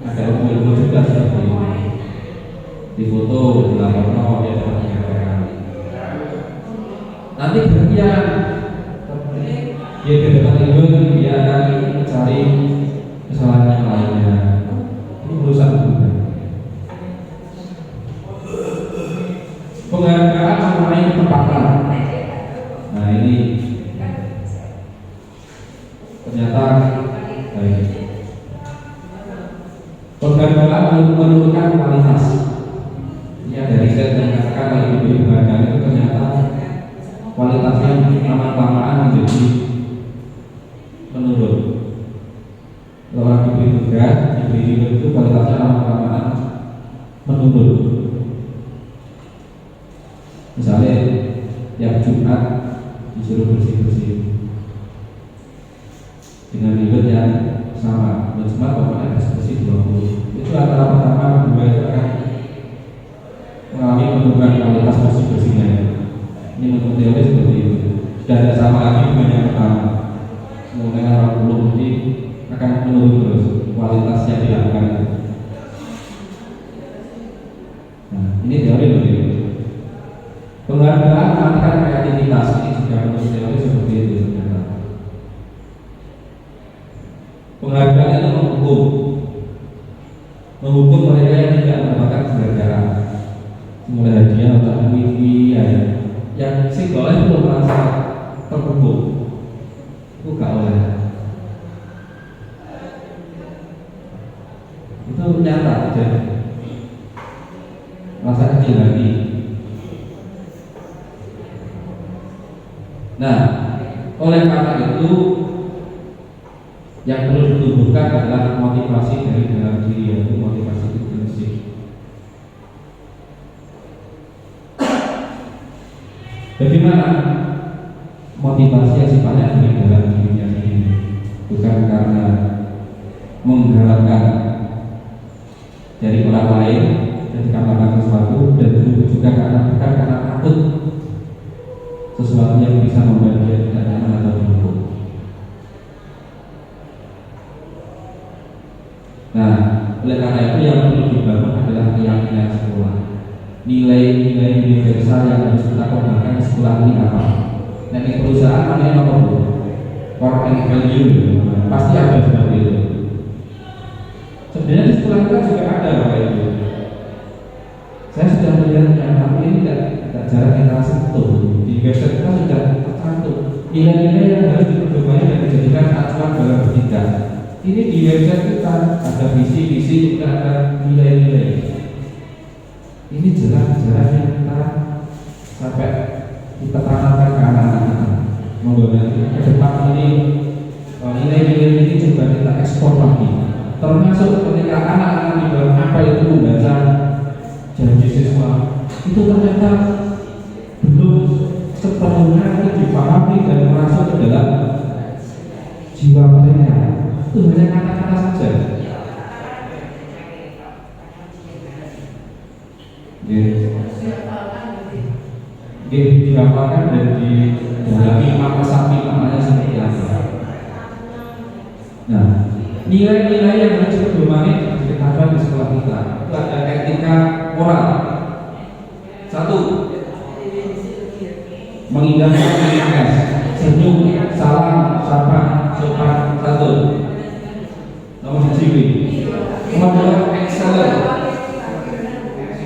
ada ilmu juga seperti ini. Di foto, dilaporkan dia dapat penghargaan. Nanti gantian, dia dapat ilmu, dia akan mencari kesalahan yang lainnya. Merusak hubungan. Penghargaan mengenai ketepatan. Nah ini ternyata baik. Penghargaan menurunkan kualitas. Ini ada riset yang mengatakan kalau diberi penghargaan itu ternyata kualitasnya lama-lamaan menjadi menurun. Kalau orang diberi tugas, diberi itu kualitasnya lama-lamaan menurun. Misalnya tiap Jumat disuruh bersih-bersih dengan ribet yang sama, Jumat pokoknya bersih 20. Itu antara pertama kedua itu akan mengalami penurunan kualitas bersih-bersihnya. Ini menurut teori seperti itu. Sudah tidak sama lagi dengan yang pertama. Mulai 80 nanti akan menurun terus kualitas yang dilakukan. Nah, ini teori loh. Penghargaan mematikan kreativitas. Ini juga menurut teori seperti itu ternyata. Penghargaan itu menghukum mereka yang tidak mendapatkan penghargaan, mulai hadiah atau wifi yang si boleh itu merasa terhukum, itu gak oleh. Itu nyata terjadi. Rasa kecil lagi. Nah, oleh karena itu yang perlu ditumbuhkan adalah motivasi dari dalam diri, yaitu motivasi intrinsik. Bagaimana motivasi yang sifatnya dari dalam dirinya sendiri, bukan karena mengharapkan dari orang lain ketika melakukan sesuatu, dan juga bukan karena takut sesuatu yang bisa membuat dia tidak nyaman atau bingung. Nah, oleh karena itu yang perlu dibangun adalah keyakinan sekolah. Nilai-nilai universal yang harus kita kembangkan di sekolah ini apa? Nah, di perusahaan namanya apa bu? Core and value, pasti ada seperti itu. Sebenarnya di sekolah kita juga ada Bapak Ibu. Saya sudah melihat yang tapi ini tidak jarang kita sentuh. Di website kita sudah tercantum nilai-nilai yang harus diperdomani dan dijadikan acuan dalam bertindak. Ini di website kita ada visi-visi, juga ada nilai-nilai. Ini jelas-jelas yang kita sampai kita tanamkan ke anak-anak. Semoga ke depan ini nilai-nilai ini coba kita ekspor lagi. Termasuk ketika anak-anak di dalam apa itu membaca janji siswa, itu ternyata belum sepenuhnya dipahami dan masuk ke dalam jiwa mereka. Itu hanya kata-kata saja. Dihafalkan dan didalami makna sapi maknanya seperti apa. Nah, nilai-nilai yang harus diperdomani diketahui di sekolah kita itu ada etika moral. 1. Mengindahkan IKS, senyum, salam, sapa, sopan, santun. Nomor 1. Nomor 2, excellent.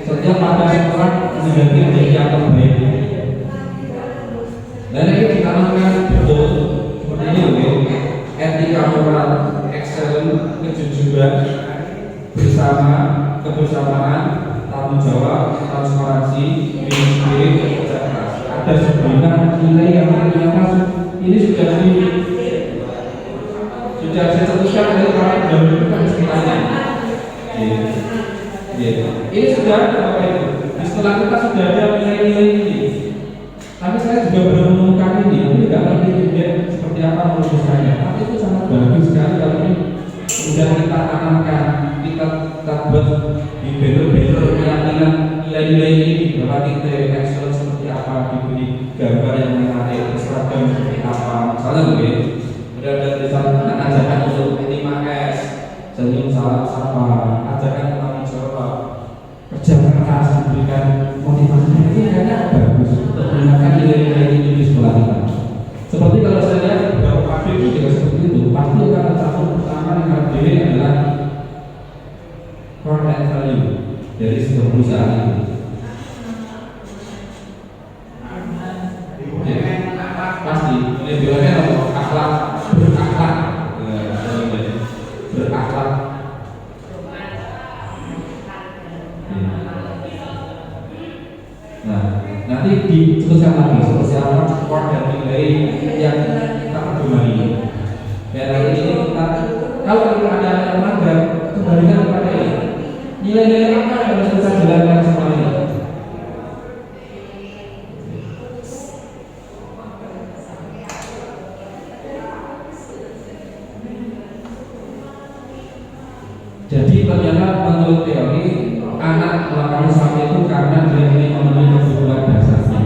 Setiap pada sekolah menjadi menjadi yang terbaik. Dan ini ditanamkan betul seperti ini loh, etika moral, excellent, kejujuran, bersama, kebersamaan, tanggung jawab, transparansi, spirit, kerja keras. Ada sebenarnya nilai yang ternyata ini sudah dicetuskan dari para pendahulu kita sekitarnya. Ini sudah ada apa itu? Di sekolah kita sudah ada nilai-nilai ini. Tapi saya juga belum menemukan ini. Ini tidak ngerti dia seperti apa menurut saya. Tapi itu sangat bagus sekali kalau ini sudah kita tanamkan, kita buat di banner-banner keyakinan nilai-nilai ini di bawah titik excellent seperti apa, diberi gambar yang menarik, seragam seperti apa. Misalnya begini, sudah ada tulisan ajakan untuk 5S, senyum, salam, sapa, ajakan tanggung jawab, kerja keras, memberikan motivasi. Itu kayaknya bagus untuk menggunakan nilai-nilai itu di sekolah kita. Seperti kalau saya lihat beberapa pabrik itu juga seperti itu, pasti akan satu pertama yang harus dilihat adalah core and value dari sebuah perusahaan itu. Pasti ini bilangnya akhlak, berakhlak, berakhlak. Nah, nanti diteruskan lagi seperti apa core dan nilai yang kita pedomani. Dan hari ini kita kalau ada yang melanggar, kembalikan kepada ini. Nilai-nilai apa yang harus kita jalankan semua ini? Jadi ternyata menurut teori anak melakukan sesuatu itu karena dia ingin memenuhi kebutuhan dasarnya.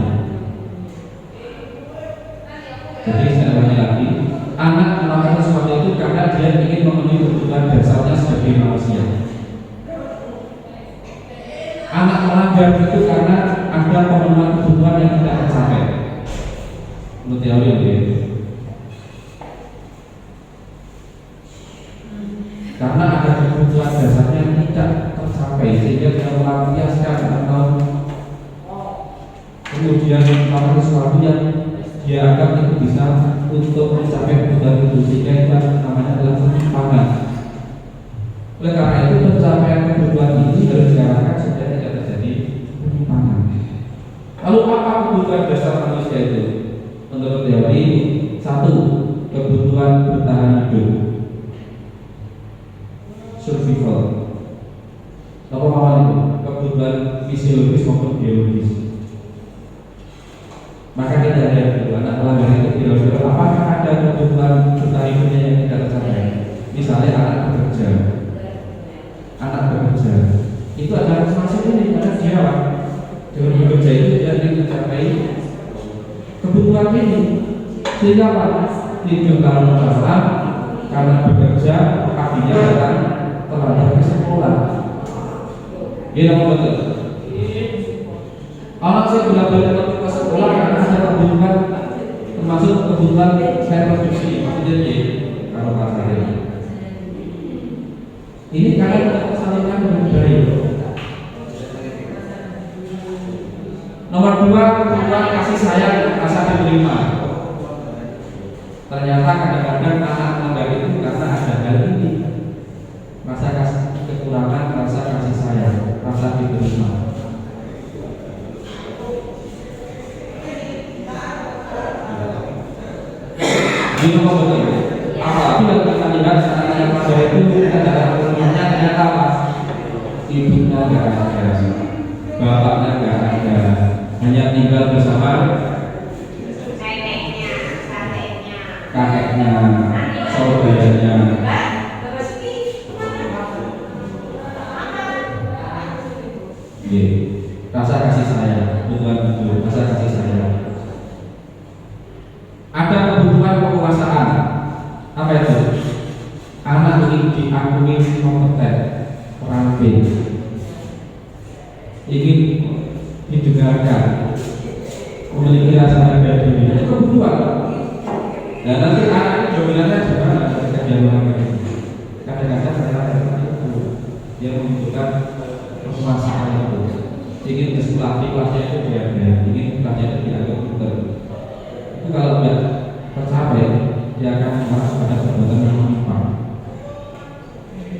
Jadi saya ulangi lagi, anak melakukan sesuatu itu karena dia ingin memenuhi kebutuhan dasarnya sebagai manusia. Anak melanggar itu karena ada pemenuhan kebutuhan yang tidak tercapai. Menurut teori ini. Karena ada kebutuhan dasarnya yang tidak tercapai sehingga dia melampiaskan atau kemudian melakukan sesuatu yang dia anggap itu bisa untuk mencapai kebutuhan itu, sehingga itu namanya adalah penyimpangan. Oleh karena itu pencapaian kebutuhan ini harus diarahkan supaya tidak terjadi penyimpangan. Lalu apa kebutuhan dasar manusia itu? Menurut teori, 1. Kebutuhan bertahan hidup, survival. Apa makna itu? Kebutuhan fisiologis maupun biologis. Maka tidak ada yang kedua, anak melanggar itu kira-kira apakah ada kebutuhan bertahan hidupnya yang tidak tercapai? misalnya anak bekerja itu ada masuk ini ada dia dengan bekerja itu dia ingin mencapai kebutuhan ini sehingga apa? Tidur kalau malam karena bekerja paginya datang terlambat ke sekolah. Ini apa betul? Anak saya bolak-balik ke sekolah karena ada kebutuhan termasuk kebutuhan saya produksi maksudnya kalau pasar ini kalian salurkan dengan baik. Nomor 2, kebutuhan kasih sayang rasa diterima. Ternyata kadang-kadang anak muda itu karena ada hal ini rasa kekurangan rasa kasih sayang, rasa diterima. Ini apa betul? Apabila kita lihat anak yang muda itu ada keluarganya ternyata apa? Ibunya nggak ada, bapaknya nggak ada, hanya tinggal bersama kakeknya, saudaranya. Rasa kasih sayang, kebutuhan itu, rasa kasih sayang. Ada kebutuhan kekuasaan. Apa itu? Anak ingin diakui kompeten, terampil, ingin didengarkan, memiliki rasa harga diri. Itu kebutuhan. Dan nanti anak dominannya juga ketika dia melakukan itu. Kadang-kadang dia membutuhkan kekuasaan itu. Ingin pelatih itu dia ingin pelatih itu dianggap betul. Itu kalau tidak tercapai, dia akan masuk pada perbuatan yang menyimpang.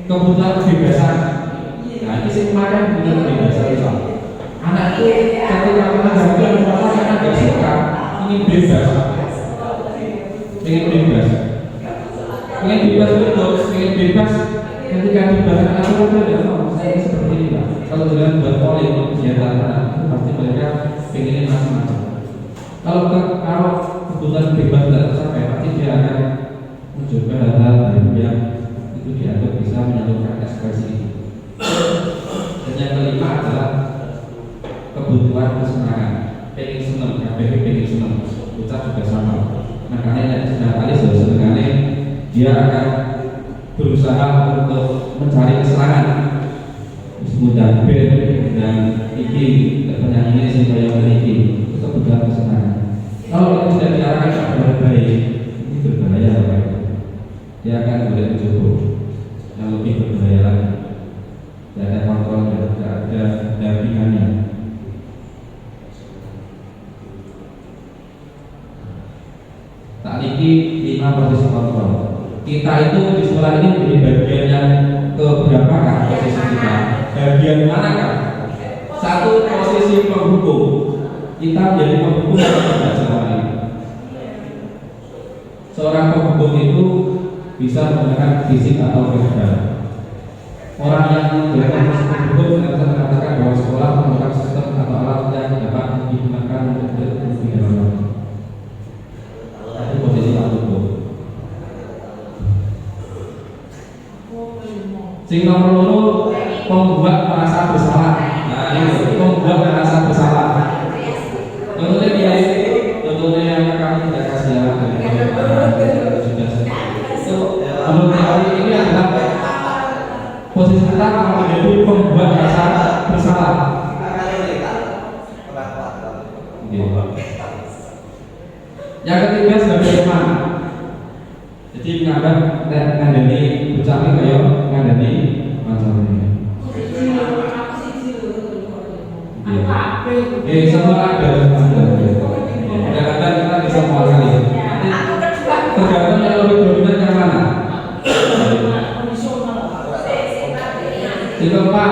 Kebutuhan kebebasan. Nah ini sih kemarin kebutuhan kebebasan itu. Anak itu ketika menghadapi masalah karena tidak suka, ingin bebas. Ingin bebas betul, ingin bebas ketika dibahas aturan tidak mau saya seperti ini Pak. Kalau dengan buat poling senjata anak itu pasti mereka pengennya macam-macam. Kalau kebutuhan bebas tidak tercapai, pasti dia akan mencoba hal-hal yang itu dianggap bisa menyalurkan ekspresi itu. Dan yang kelima adalah kebutuhan kesenangan. Pengen senang, pengen senang, bocah juga sama. Makanya sudah kali sebenarnya dia akan berusaha untuk mencari kesenangan. Mudah band dan iki penyanyi supaya memiliki kebutuhan kesenangan. Kalau itu tidak diarahkan kepada baik, ini berbahaya Bapak. Dia akan boleh mencoba yang lebih berbahaya lagi. Tidak ada kontrol, tidak ada dampingannya. Tak niki 5 posisi kontrol. Kita itu di sekolah ini menjadi bagian yang keberapakah posisi kita? Bagian manakah? 1 posisi penghukum. Kita menjadi penghukum dalam pembelajaran ini. Seorang penghukum itu bisa menggunakan fisik atau verbal. Orang yang menggunakan sistem penghukum bisa mengatakan bahwa sekolah menggunakan sistem atau alat yang dapat digunakan untuk pidana. Itu posisi penghukum. Sing nomor 2 pembuat merasa bersalah. Nah ini pembuat merasa bersalah. Contohnya yang kami tidak kasih ya itu menurut teori ini adalah posisi kita menjadi pembuat merasa bersalah. Yang ketiga sebagai teman. Jadi menganggap ngandani ucapi kayak ngandani macam ini. Semua ada. Kadang-kadang kita bisa mual kali. Tergantung yang lebih dominan yang mana. Yang keempat,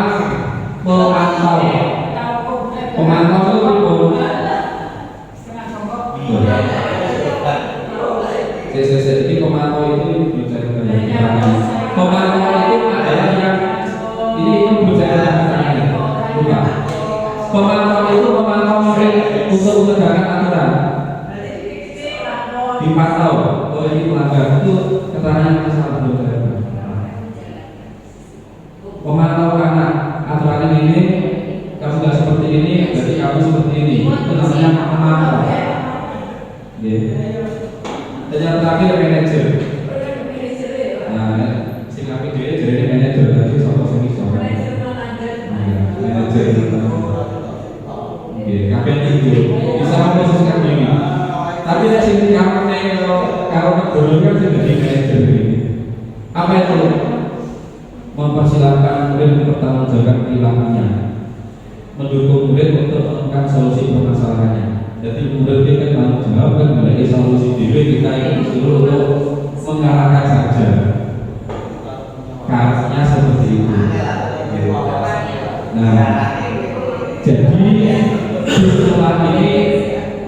pemantau. Pemantau itu jadi pemantau itu pemantau itu adalah yang ini berbicara tentang bukan. Pemantau itu pemantau untuk menegakkan aturan. Dipantau, oh ini pelanggar itu keterangan masalah mempersilahkan murid mempertanggungjawabkan perilakunya, mendukung murid untuk menemukan solusi permasalahannya. Jadi murid itu kan tanggung jawab kan memiliki solusi diri, kita ini disuruh untuk mengarahkan saja. Kasusnya seperti itu. Nah, jadi di sekolah ini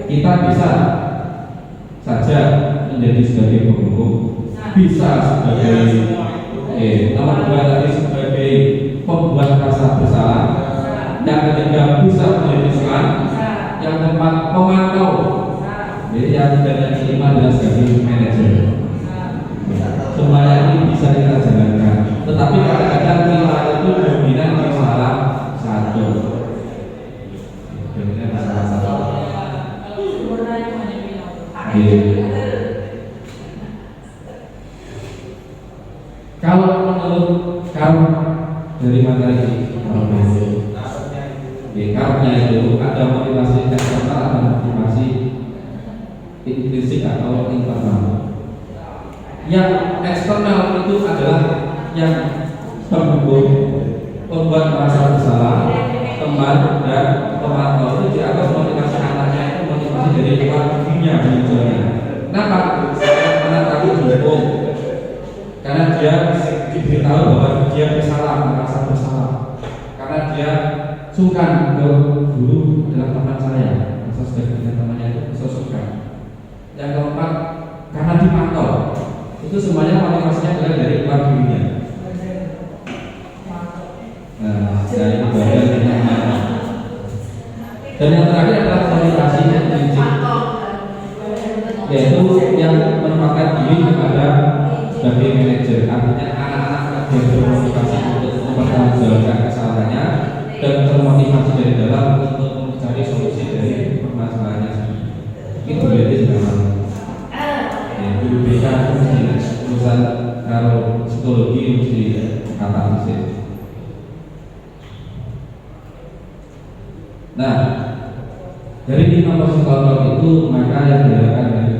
kita bisa saja menjadi sebagai penghukum, bisa sebagai nomor dua tadi sebagai pembuat rasa bersalah, yang ketiga bisa menjadi teman, yang keempat memantau, yang dan yang kelima adalah sebagai manajer. Semuanya ini bisa kita jalankan, tetapi kadang-kadang kita itu dominan di salah satu. Dominan di salah satu. Kalau menurut dari materi karena itu ada motivasi eksternal, ada motivasi intrinsik atau internal. Yang eksternal itu adalah yang pendukung, pembuat merasa bersalah, teman dan pemantau. Itu dianggap motivasi anaknya itu motivasi dari luar dunia misalnya. Kenapa? Karena takut dihukum, karena dia diberitahu bahwa dia bersalah, merasa bersalah, karena dia sungkan ke guru adalah teman saya, masa sebagai temannya itu bisa sungkan. Yang keempat, karena dipantau. Itu semuanya motivasinya adalah dari luar dirinya. Nah, dari bagian yang dan yang terakhir adalah motivasi yang prinsip, yaitu yang menempatkan diri kepada sebagai manajer. Artinya anak-anak yang bermotivasi untuk mempertanggungjawabkan kesalahannya dan termotivasi dari dalam untuk mencari solusi dari permasalahannya sendiri. Itu berarti sebenarnya guru BK urusan kalau psikologi mesti kata fisik. Nah, dari 5 psikolog itu maka yang diharapkan dari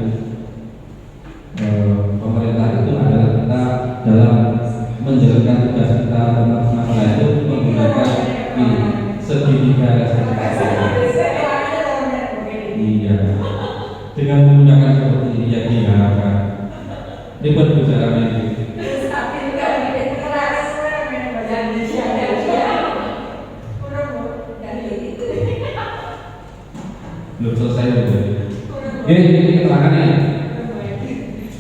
pemerintah itu adalah kita dalam menjalankan tugas kita tentang masalah itu menggunakan ini segitiga resiko. Iya, dengan menggunakan seperti ini yang diharapkan. Ribet bicara ini. Belum selesai juga. Ini keterangannya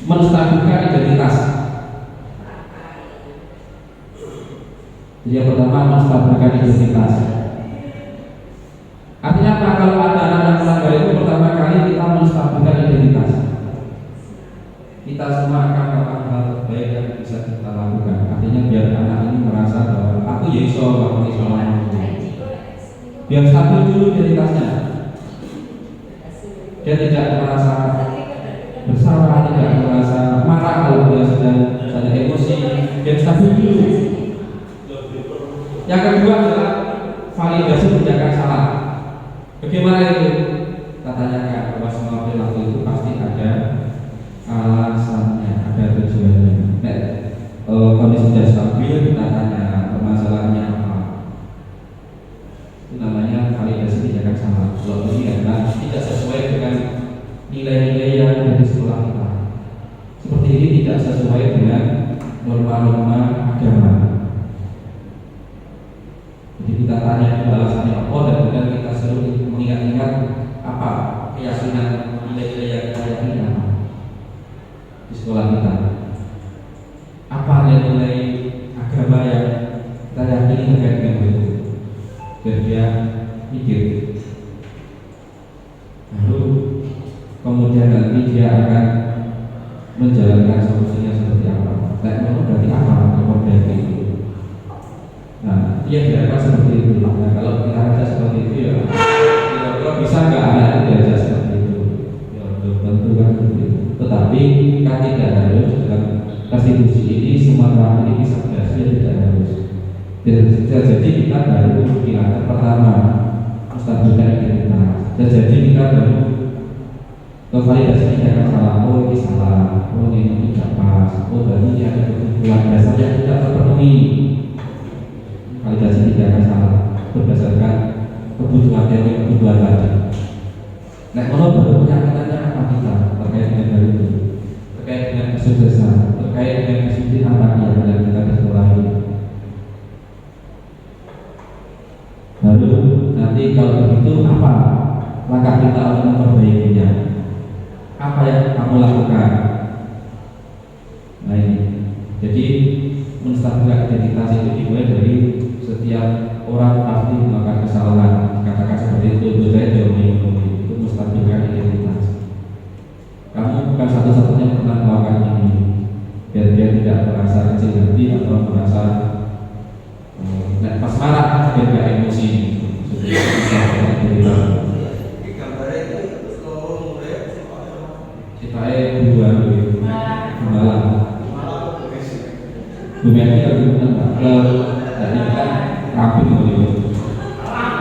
menstabilkan identitas. Jadi yang pertama menstabilkan identitas. Artinya apa? Kalau ada anak yang melanggar itu pertama kali kita menstabilkan identitas. Kita semua akan melakukan hal terbaik yang bisa kita lakukan. Artinya biar anak ini merasa bahwa aku ya iso melakukan kesalahan. Biar stabil dulu identitasnya. Dia tidak merasa bersalah, tidak merasa marah kalau dia sedang ada emosi. Dia stabil dulu. Yang kedua adalah validasi tindakan salah. Bagaimana itu? Kita tanyakan bahwa semua perilaku itu pasti ada alasannya, ada tujuannya. Kondisi sudah stabil, kita tanya permasalahannya apa. Itu namanya validasi tindakan salah. Kalau ini adalah tidak sesuai dengan nilai-nilai yang ada di sekolah kita. Seperti ini tidak sesuai dengan norma-norma agama. Jadi kita tanya alasannya apa dan kemudian kita suruh mengingat-ingat apa keyakinan nilai-nilai yang kita yakini apa di sekolah kita. Apa nilai-nilai agama yang kita yakini terkait dengan itu. Biar dia mikir. Lalu kemudian nanti dia akan menjalankan solusinya seperti apa. Nah, berarti apa memperbaiki itu. Nah, dia diharapkan seperti itu. Nah, kalau kita aja seperti itu ya, kira-kira bisa nggak anak diajar seperti itu? Ya, tentu kan seperti itu. Tetapi kan tidak harus dalam konstitusi ini semua orang ini bisa berhasil, tidak harus. Jadi kita baru pilar pertama menstabilkan identitas. Jadi kita baru validasi tindakan salah. Oh ini salah, oh ini tidak pas, oh berarti ada kebutuhan dasar yang tidak terpenuhi. kita untuk memperbaikinya. Apa yang kamu lakukan? Nah ini, jadi menstabilkan identitas itu dimulai dari setiap orang pasti melakukan kesalahan. Katakan seperti itu saya itu menstabilkan identitas. Kamu bukan satu-satunya yang pernah melakukan ini, biar dia tidak merasa kecil hati atau merasa pas marah biar gak emosi. Kita dua malam. Bumedi harus menang tadi kan rapi dulu.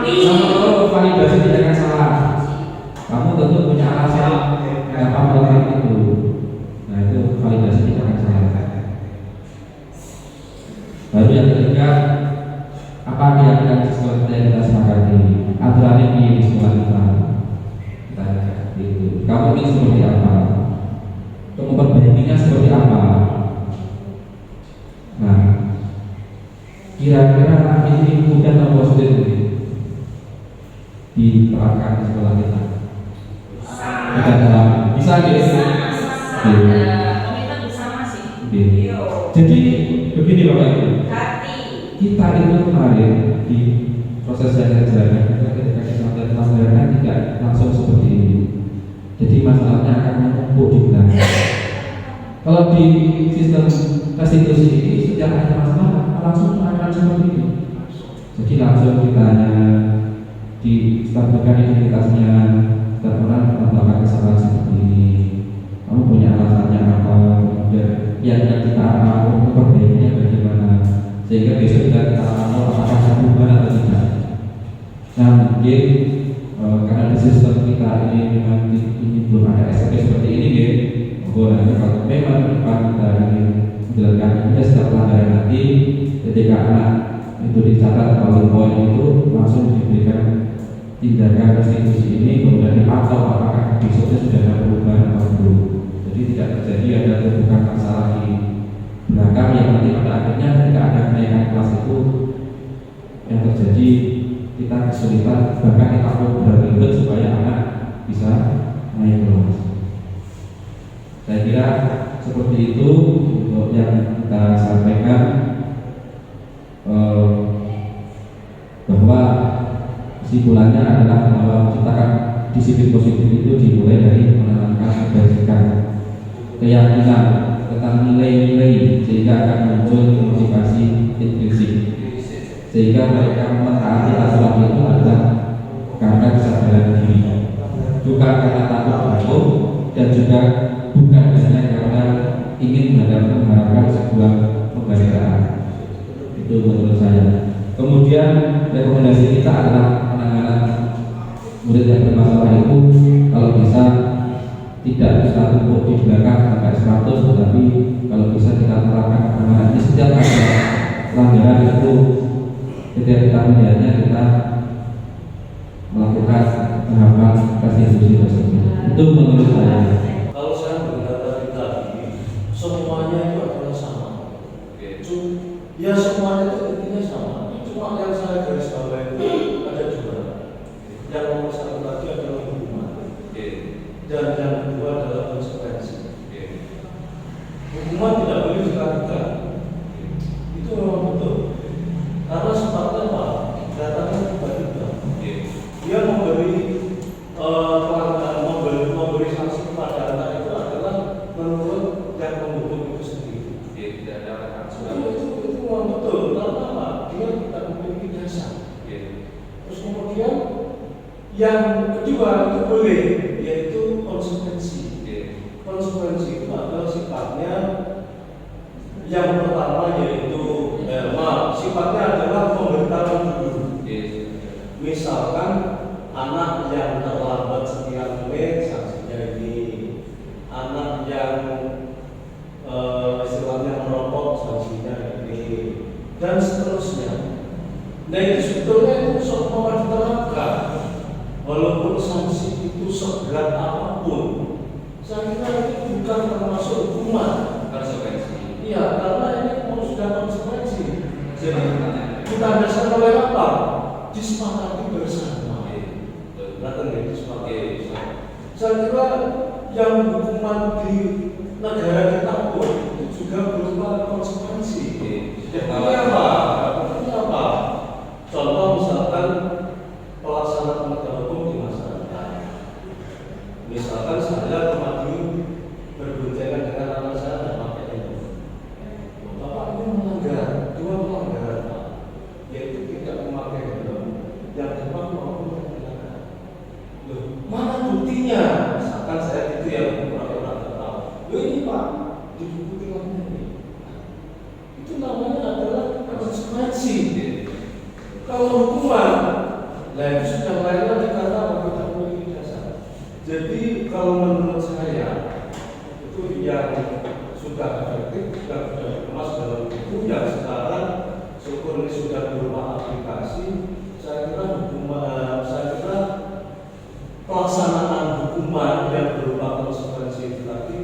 Kalau validasi tidak akan salah, kamu tentu punya alasan kenapa melakukan itu. Nah itu validasi tidak akan salah. Baru yang ketiga, apa keyakinan sekolah kita sepakati? Aturan ini di sekolah kita itu. Kamu ingin seperti apa? Untuk memperbaikinya seperti apa? Nah, kira-kira ini mudah atau sulit diterapkan di sekolah kita? Bisa gitu. Jadi begini Bapak Ibu, kita itu kemarin di proses jalan-jalan ketika kita melakukan pelajaran tidak langsung seperti ini. Jadi masalahnya akan menumpuk di belakang. Kalau di sistem restitusi ini setiap ada masalah langsung akan seperti ini. Jadi langsung ditanya, distabilkan identitasnya, dan orang melakukan kesalahan seperti ini. Kamu punya alasannya apa? Dan yang kita mau memperbaikinya bagaimana? Sehingga besok kita tahu apakah sambungan atau tidak. Nah mungkin karena di sistem kita ini memang ini belum ada SOP seperti ini, boleh kalau memang depan kita ingin menjalankan ini setiap pelanggaran nanti ketika anak itu dicatat poin-poin itu langsung diberikan tindakan restitusi ini, kemudian dipantau apakah besoknya sudah ada perubahan atau belum. Jadi tidak terjadi ada tumpukan masalah di belakang yang nanti pada akhirnya ketika ada kenaikan kelas itu yang terjadi kita kesulitan, bahkan kita perlu berribet supaya anak bisa naik kelas. Saya kira seperti itu untuk yang kita sampaikan, bahwa kesimpulannya adalah bahwa menciptakan disiplin positif itu dimulai dari menanamkan kebajikan, keyakinan tentang nilai-nilai sehingga akan muncul motivasi intrinsik, sehingga mereka mentaati aturan itu adalah karena kesadaran diri, bukan karena takut hukum, dan juga bukan hanya karena ingin mengharapkan sebuah penghargaan. Itu menurut saya. Kemudian rekomendasi kita adalah penanganan murid yang bermasalah itu kalau bisa tidak kita tumpuk di belakang sampai 100, tetapi kalau bisa kita terapkan penanganan ini sejak ada pelanggaran itu ketika kita melihatnya kita melakukan tahapan restitusi tersebut. Itu menurut saya. Kalau saya berkata tadi semuanya itu adalah sama. Ya semuanya itu intinya sama. Cuma yang saya garis bawahi itu ada dua. Yang nomor satu tadi adalah hukuman, dan yang kedua adalah konsekuensi. Hukuman tidak boleh dikatakan. Itu memang betul. Karena sifatnya apa? Datangnya tiba-tiba. Dia memberi sanksi kepada anak itu adalah menurut yang menghukum itu sendiri. Tidak ada aturan. Itu memang betul. Karena apa? Dia tidak memiliki dasar. Terus kemudian yang kedua itu boleh, yaitu konsekuensi. Konsekuensi itu adalah sifatnya yang pertama yaitu sifatnya adalah pemberitahuan dulu. Misalkan anak yang terlambat sekian menit sanksinya ini, anak yang istilahnya merokok sanksinya ini, dan seterusnya. Nah itu sebetulnya itu semua diterapkan, walaupun sanksi itu seberat apapun. Saya kira itu bukan termasuk hukuman, konsekuensi. Iya, karena ini sudah konsekuensi. Jadi kita dasarkan oleh apa? Disepakati bersama. Disepakati Saya kira yang hukuman di negara kita pun itu juga berupa konsekuensi. Apa? Contoh misalkan pelaksanaan penegak hukum di masyarakat. Misalkan saya kemarin berboncengan dengan anak saya dan pakai helm. Bapak ini melanggar, dua pelanggaran, Pak, yaitu tidak memakai helm yang depan maupun yang belakang. Loh, mana buktinya? Misalkan saya gitu yang orang-orang tidak tahu. Loh ini Pak, di buku tilangnya ini. Itu namanya adalah konsekuensi. Kalau hukuman, nah itu sudah lain lagi karena kita memiliki dasar. Jadi kalau menurut saya itu yang sudah efektif, sudah dikemas dalam buku yang sekarang syukur ini sudah berupa aplikasi. Saya kira pelaksanaan hukuman yang berupa konsekuensi itu tadi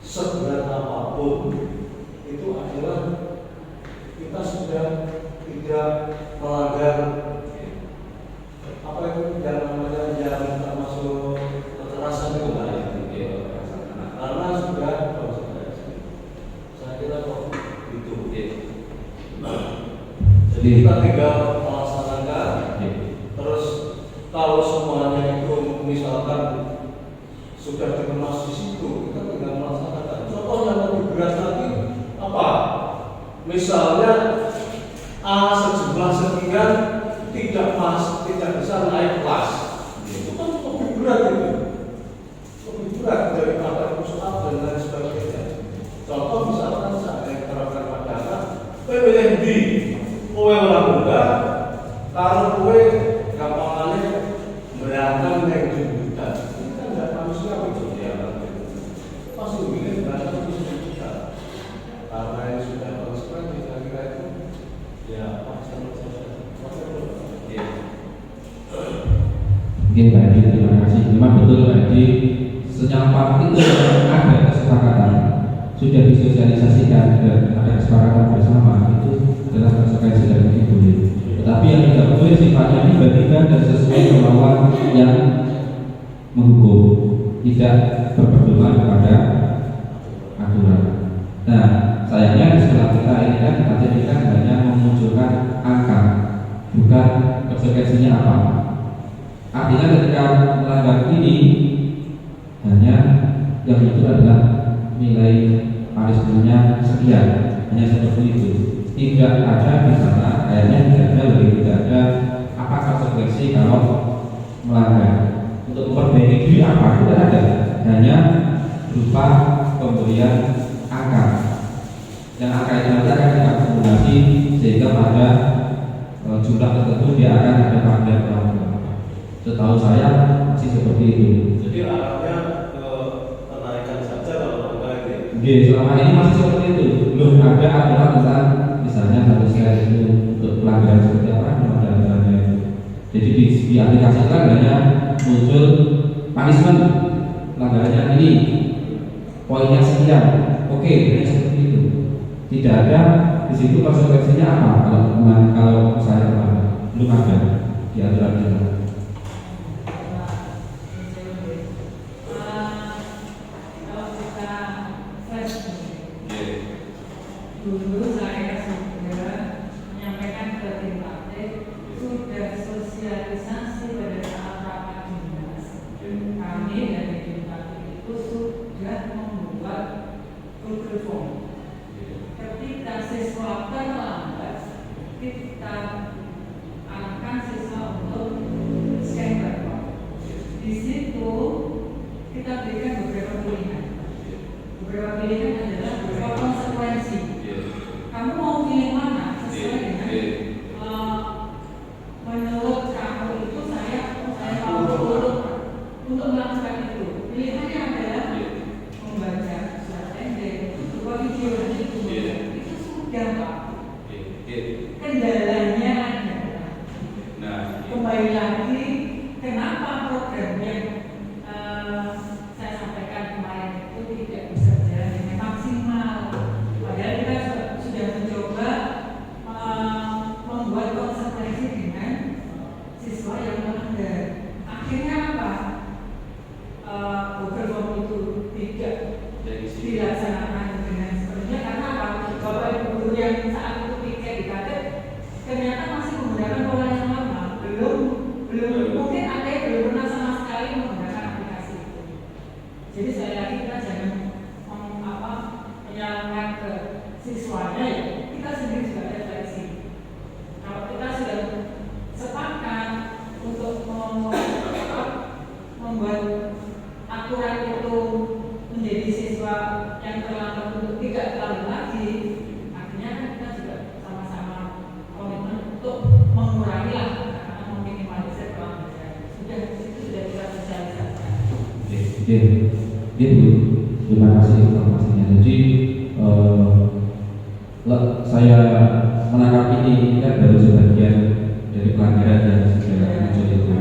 seberat apapun itu adalah kita sudah tidak melanggar apa itu yang namanya yang termasuk kekerasan itu karena sudah saya kira kok itu jadi kita tinggal melaksanakan terus kalau semuanya itu misalkan sudah dikemas di situ kita tinggal melaksanakan. Contoh yang lebih berat lagi apa? Misalnya A sejumlah sekian tidak bisa naik kelas, itu kan lebih berat itu, lebih berat daripada push up dan lain sebagainya. Contoh misalkan saya terapkan pada anak, pilih B, kowe orang muda, kalau kowe gampangannya berantem yang juta, ini kan tidak manusia itu ya, pasti milih berantem juta, karena yang sudah konsekuensi kira-kira itu. Ya, Mungkin Pak Edi, terima kasih. Memang betul Pak Edi, secara praktik ada kesepakatan, sudah disosialisasikan dan ada kesepakatan bersama itu adalah konsekuensi dari itu. Tetapi yang tidak boleh sifatnya tiba-tiba dan sesuai kemauan yang menghukum, tidak berpedoman kepada aturan. Nah, sayangnya di sekolah kita ini kan hanya memunculkan angka, bukan konsekuensinya apa. Artinya ketika melanggar ini hanya yang itu adalah nilai punishment-nya sekian, hanya seperti itu. Tidak ada di sana, kayaknya tidak ada apa konsekuensi kalau melanggar. Untuk memperbaiki diri apa tidak ada, hanya berupa pemberian angka. Yang angka itu nanti akan diakumulasi sehingga pada jumlah tertentu dia akan ada pada setahu saya masih seperti itu. Jadi arahnya ke kenaikan saja kalau naik. Selama ini masih seperti itu. Belum ada aturan tentang misalnya satu share itu untuk pelanggaran seperti apa, belum ada aturannya itu. Jadi di aplikasi itu hanya muncul punishment pelanggarannya ini, poinnya sekian. Oke, ini seperti itu. Tidak ada di situ konsekuensinya apa kalau saya melanggar, belum ada di aturan itu. Dulu saya sudah menyampaikan ke tim partai, sudah sosialisasi pada saat rapat dinas. Kami dari tim partai itu sudah membuat Google Form. Ketika siswa terlambat, kita arahkan siswa untuk scan barcode. Di situ kita berikan beberapa pilihan. Beberapa pilihan adalah beberapa konsekuensi. Kamu mau pilih mana sesuai dengan menurut kamu itu saya mau untuk melakukan itu. Pilihannya adalah membaca surat pendek, berupa video dan itu sudah Pak. Kendalanya adalah kembali lagi kenapa program yang saya sampaikan kemarin itu tidak bisa berjalan dengan maksimal. Bu. Terima kasih informasinya. Jadi saya menangkap ini kan baru sebagian dari pelanggaran yang sudah muncul itu.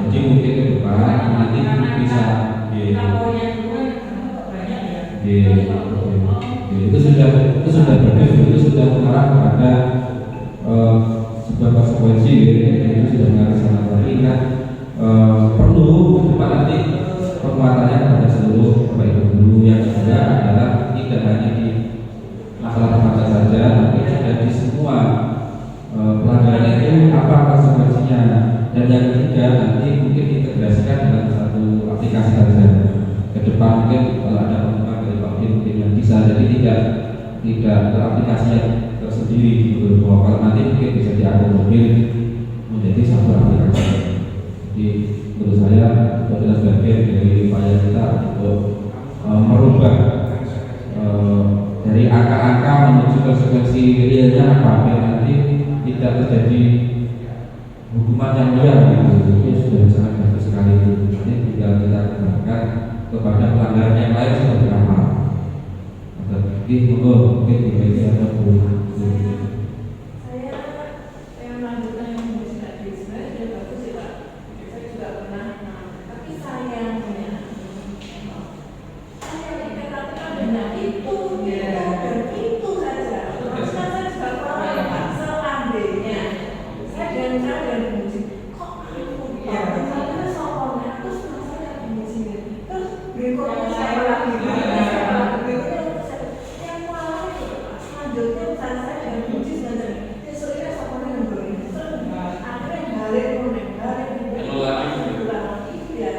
Jadi mungkin ke depan nanti bisa itu sudah bagus, itu sudah mengarah kepada sebuah konsekuensi, itu sudah mengarah sana lagi kan perlu ke depan nanti penguatannya kepada seluruh bapak ibu guru. Yang kedua adalah tidak hanya di masalah remaja saja, tapi juga di semua pelanggaran itu apa konsekuensinya. Dan yang ketiga nanti mungkin integrasikan dengan satu aplikasi saja. Ke depan mungkin kalau ada pengembangan dari Pak Bin mungkin yang bisa, jadi tidak teraplikasi yang tersendiri gitu. Bahwa kalau nanti mungkin bisa diakomodir menjadi satu aplikasi. Jadi menurut saya itu adalah bagian dari upaya kita untuk merubah dari angka-angka menuju konsekuensi realnya apa, biar nanti tidak terjadi hukuman yang liar gitu. Itu sudah sangat bagus sekali itu. Nanti tinggal kita kembangkan kepada pelanggaran yang lain seperti apa. Jadi mungkin ini ada Bu. Saya melanjutkan yang tadi sebenarnya sudah bagus ya Pak. Saya juga pernah, tapi sayangnya dengan itu dan itu saja. Maksudnya saya juga pernah Pak, seandainya saya dan musik kok ternyata soalnya terus saya di musik terus berikutnya saya lagi yang malah itu Pak, selanjutnya saya dan musik dan besoknya soalnya yang berbeda akhirnya balik itu ya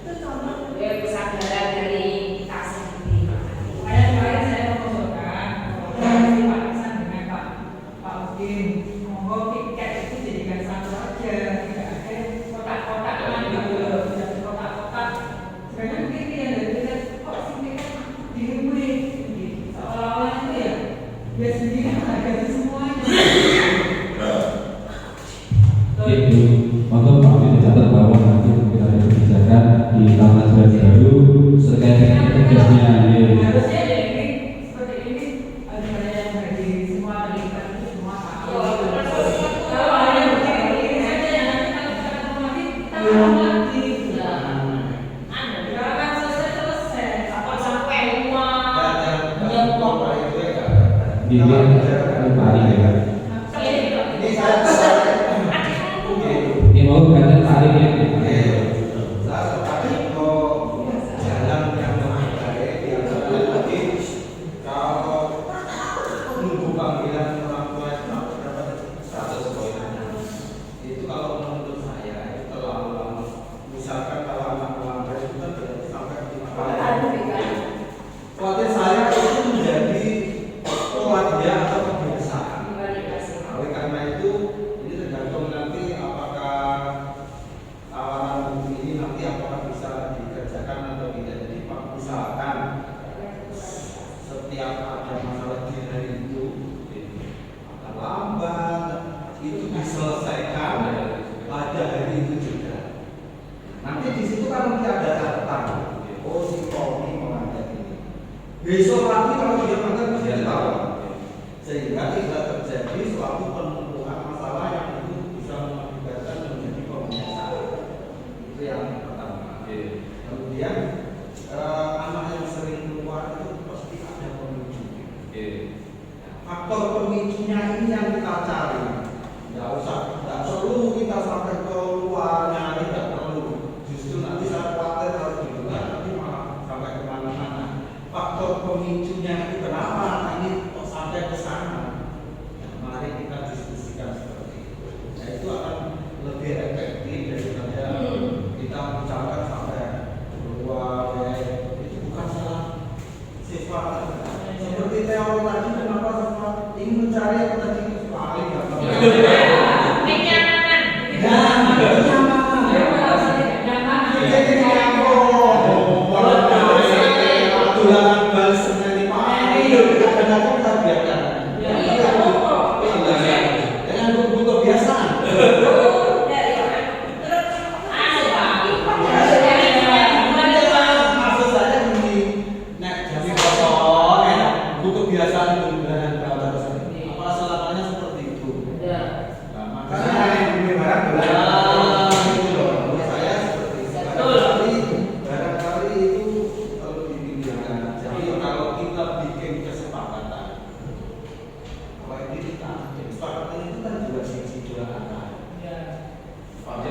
itu contoh kesadaran dari kita sendiri. Kemarin saya mengusulkan Pak Hasan dengan Pak Udin, monggo tiket itu jadikan satu aja, tidak ada kotak-kotak gitu, tidak kotak-kotak. Sebenarnya mungkin yang dari kita kok sini kan diumumkan, seolah-olah itu ya dia sendiri harga semuanya. Ibu, untuk Pak Bin dicatat bahwa nanti mungkin ada kebijakan di tahun ajaran baru terkait dengan tugasnya. Harusnya ya ini seperti ini ada yang bagi semua terlibat itu semua kalau hanya begini saja yang nanti kalau kita ketemu lagi kita ngomong lagi kalau kan selesai apa sampai uang nyempok Ini hari ya. Ini saya Ini mau ganti tarik ya. saya tadi mau jalan yang lebih baik yang lagi kalau nunggu panggilan orang tua itu dapat 100 poin. Itu kalau menurut saya itu terlalu lama. Misalkan kalau anak melanggar itu kan berarti sampai 5 kali. Khawatir saya itu menjadi pola dia atau kebiasaan. Oleh karena itu ini tergantung nanti apakah tawaran buku ini nanti apakah bisa dikerjakan atau tidak. Jadi Pak, misalkan setiap ada masalah di hari itu akan lambat itu diselesaikan pada hari itu juga. Nanti di situ kan nanti ada catatan. Oh, si Tommy melanggar ini. Besok lagi kalau dia melanggar bisa ditahu. Sehingga tidak terjadi suatu penumpukan masalah yang itu bisa mengakibatkan menjadi kebiasaan. Itu yang pertama. Kemudian anak yang sering keluar itu pasti ada pemicunya. Faktor pemicunya ini yang kita cari. Tidak perlu kita sampai keluar nyari, tidak perlu. Justru nanti saya khawatir kalau di luar nanti malah sampai kemana-mana. Faktor pemicunya itu kenapa ini kok sampai ke sana? Mari kita diskusikan seperti itu. Nah, itu akan lebih efektif daripada kita bicarakan sampai keluar. Itu bukan salah siswa. Seperti teori tadi, kenapa siswa ingin mencari yang tadi itu paling gampang.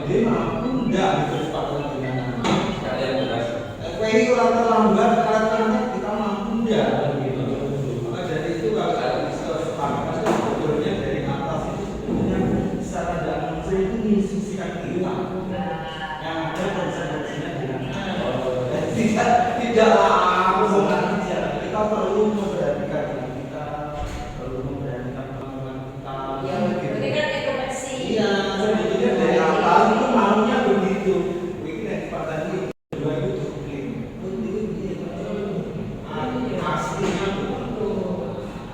dia mampu enggak gitu sepakatan dengan Kalian beras. query orang terlambat, alat terlambat kita mampu enggak gitu. Maka dari itu kalau ada kesepakatan sebetulnya dari atas itu sebetulnya secara tidak langsung itu menginstruksikan hilang. Yang ada konsekuensinya dengan tidak langsung saja. Kita perlu memperhatikan diri kita, perlu memperhatikan teman-teman kita. Ya, berarti kan introspeksi. Iya, sebetulnya dari atas itu maunya begitu. Mungkin kesempatan ini dua itu aslinya begitu.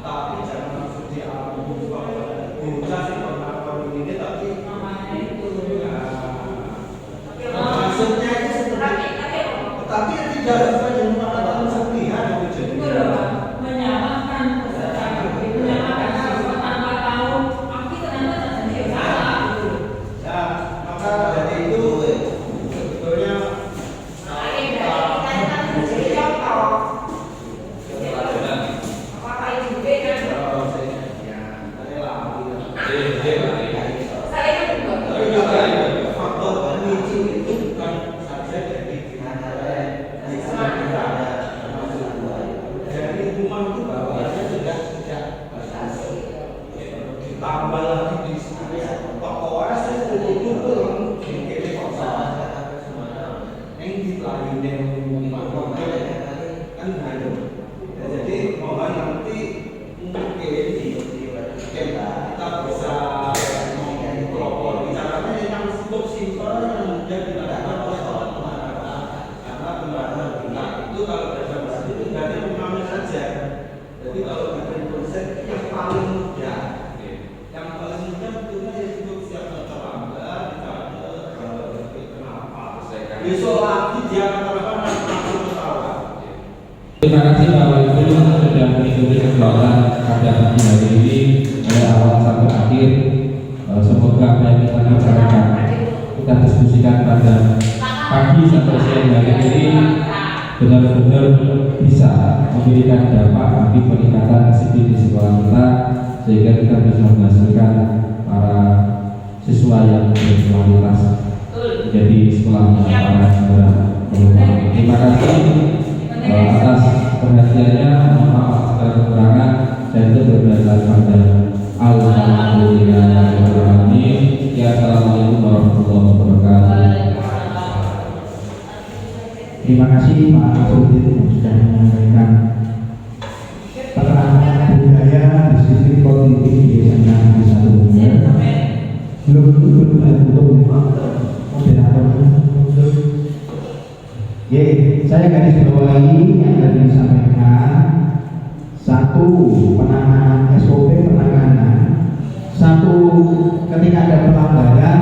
Tapi jangan langsung diambil bahwa bocah sih pernah ini tapi namanya itu. Maksudnya itu seperti tetapi tidak sesuai dengan pengetahuan sepihak yang Itu terjadi. loh, menyamakan peserta didik, menyamakan siswa tanpa tahu aku ternyata terjadi salah gitu. Ya, maka dari itu sebetulnya faktor pemicu itu bukan saja dari dari hukuman itu bahwasanya sudah ditambah lagi di sini pokoknya saya setuju tuh ini yang dilayani hukuman kan ada. Jadi mohon nanti mungkin kita bisa mempelopor bicaranya yang cukup simpel yang mudah dilakukan oleh orang karena pembahasan kita itu kalau berdasarkan itu berarti memahami saja. Jadi kalau bikin konsep yang paling mudah, yang paling mudah betulnya yang cukup siap terlambat ditanya kenapa. Besok lagi dia katakan aku ketawa. Terima kasih Bapak Ibu sudah mengikuti kegiatan pada pagi hari ini dari awal sampai akhir. Semoga apa yang kita bicarakan, kita diskusikan pada pagi sampai siang hari ini benar-benar bisa memberikan dampak bagi peningkatan disiplin di sekolah kita, sehingga kita bisa menghasilkan para siswa yang berkualitas menjadi sekolah yang para juara. Terima kasih atas perhatiannya. Mohon maaf segala kekurangan. Saya itu berdasar pada Alhamdulillahirobbilalamin. Ya, assalamualaikum warahmatullahi wabarakatuh. Terima kasih Pak Asudin yang sudah menyampaikan peran budaya disiplin politik di SMA di satu dunia. Belum moderator. Saya garis bawahi yang tadi disampaikan. Satu, penanganan SOP penanganan. Satu, ketika ada pelanggaran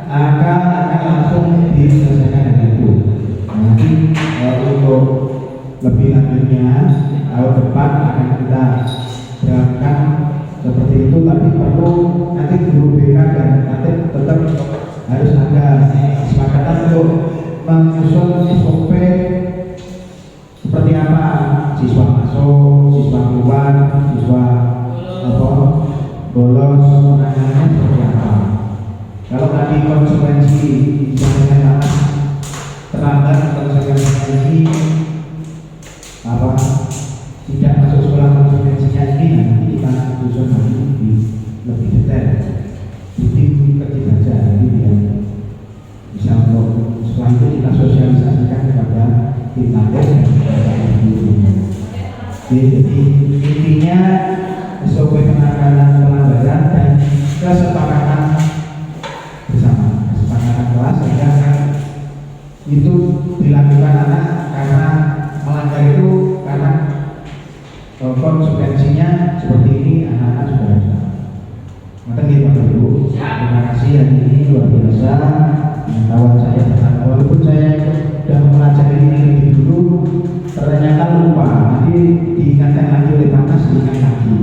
akan langsung diselesaikan dengan itu. Nanti untuk lebih lanjutnya tahun depan akan kita berangkat seperti itu, tapi perlu nanti guru BK dan nanti tetap harus ada kesepakatan untuk menyusun SOP seperti apa, siswa masuk, siswa keluar, siswa bolos, penanganannya seperti apa. Kalau tadi konsekuensi misalnya terlambat, konsekuensi apa tidak masuk sekolah, konsekuensinya ini nanti kita susun lagi lebih detail di tim kecil saja, jadi biar bisa untuk setelah itu kita sosialisasikan kepada tim Nades dan kepada guru. Jadi intinya SOP penanganan pelanggaran dan kesepakatan bersama, kesepakatan kelas sehingga itu dilakukan anak karena melanggar itu karena konsekuensinya seperti ini, anak-anak sudah bisa. Maka gitu Pak Ibu, terima kasih hari ini luar biasa pengetahuan saya pertama. Walaupun saya sudah mempelajari ini lebih dulu, ternyata lupa. Nanti diingatkan lagi oleh Pak Nas, diingat lagi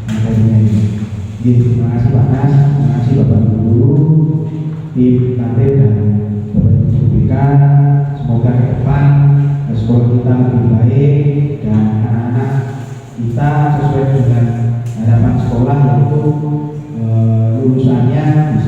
materinya ini. Terima kasih Pak Nas, terima kasih Bapak Ibu guru, tim Kantin dan Bapak Ibu BK. Semoga ke depan sekolah kita lebih baik dan anak-anak kita sesuai dengan harapan sekolah, yaitu lulusannya bisa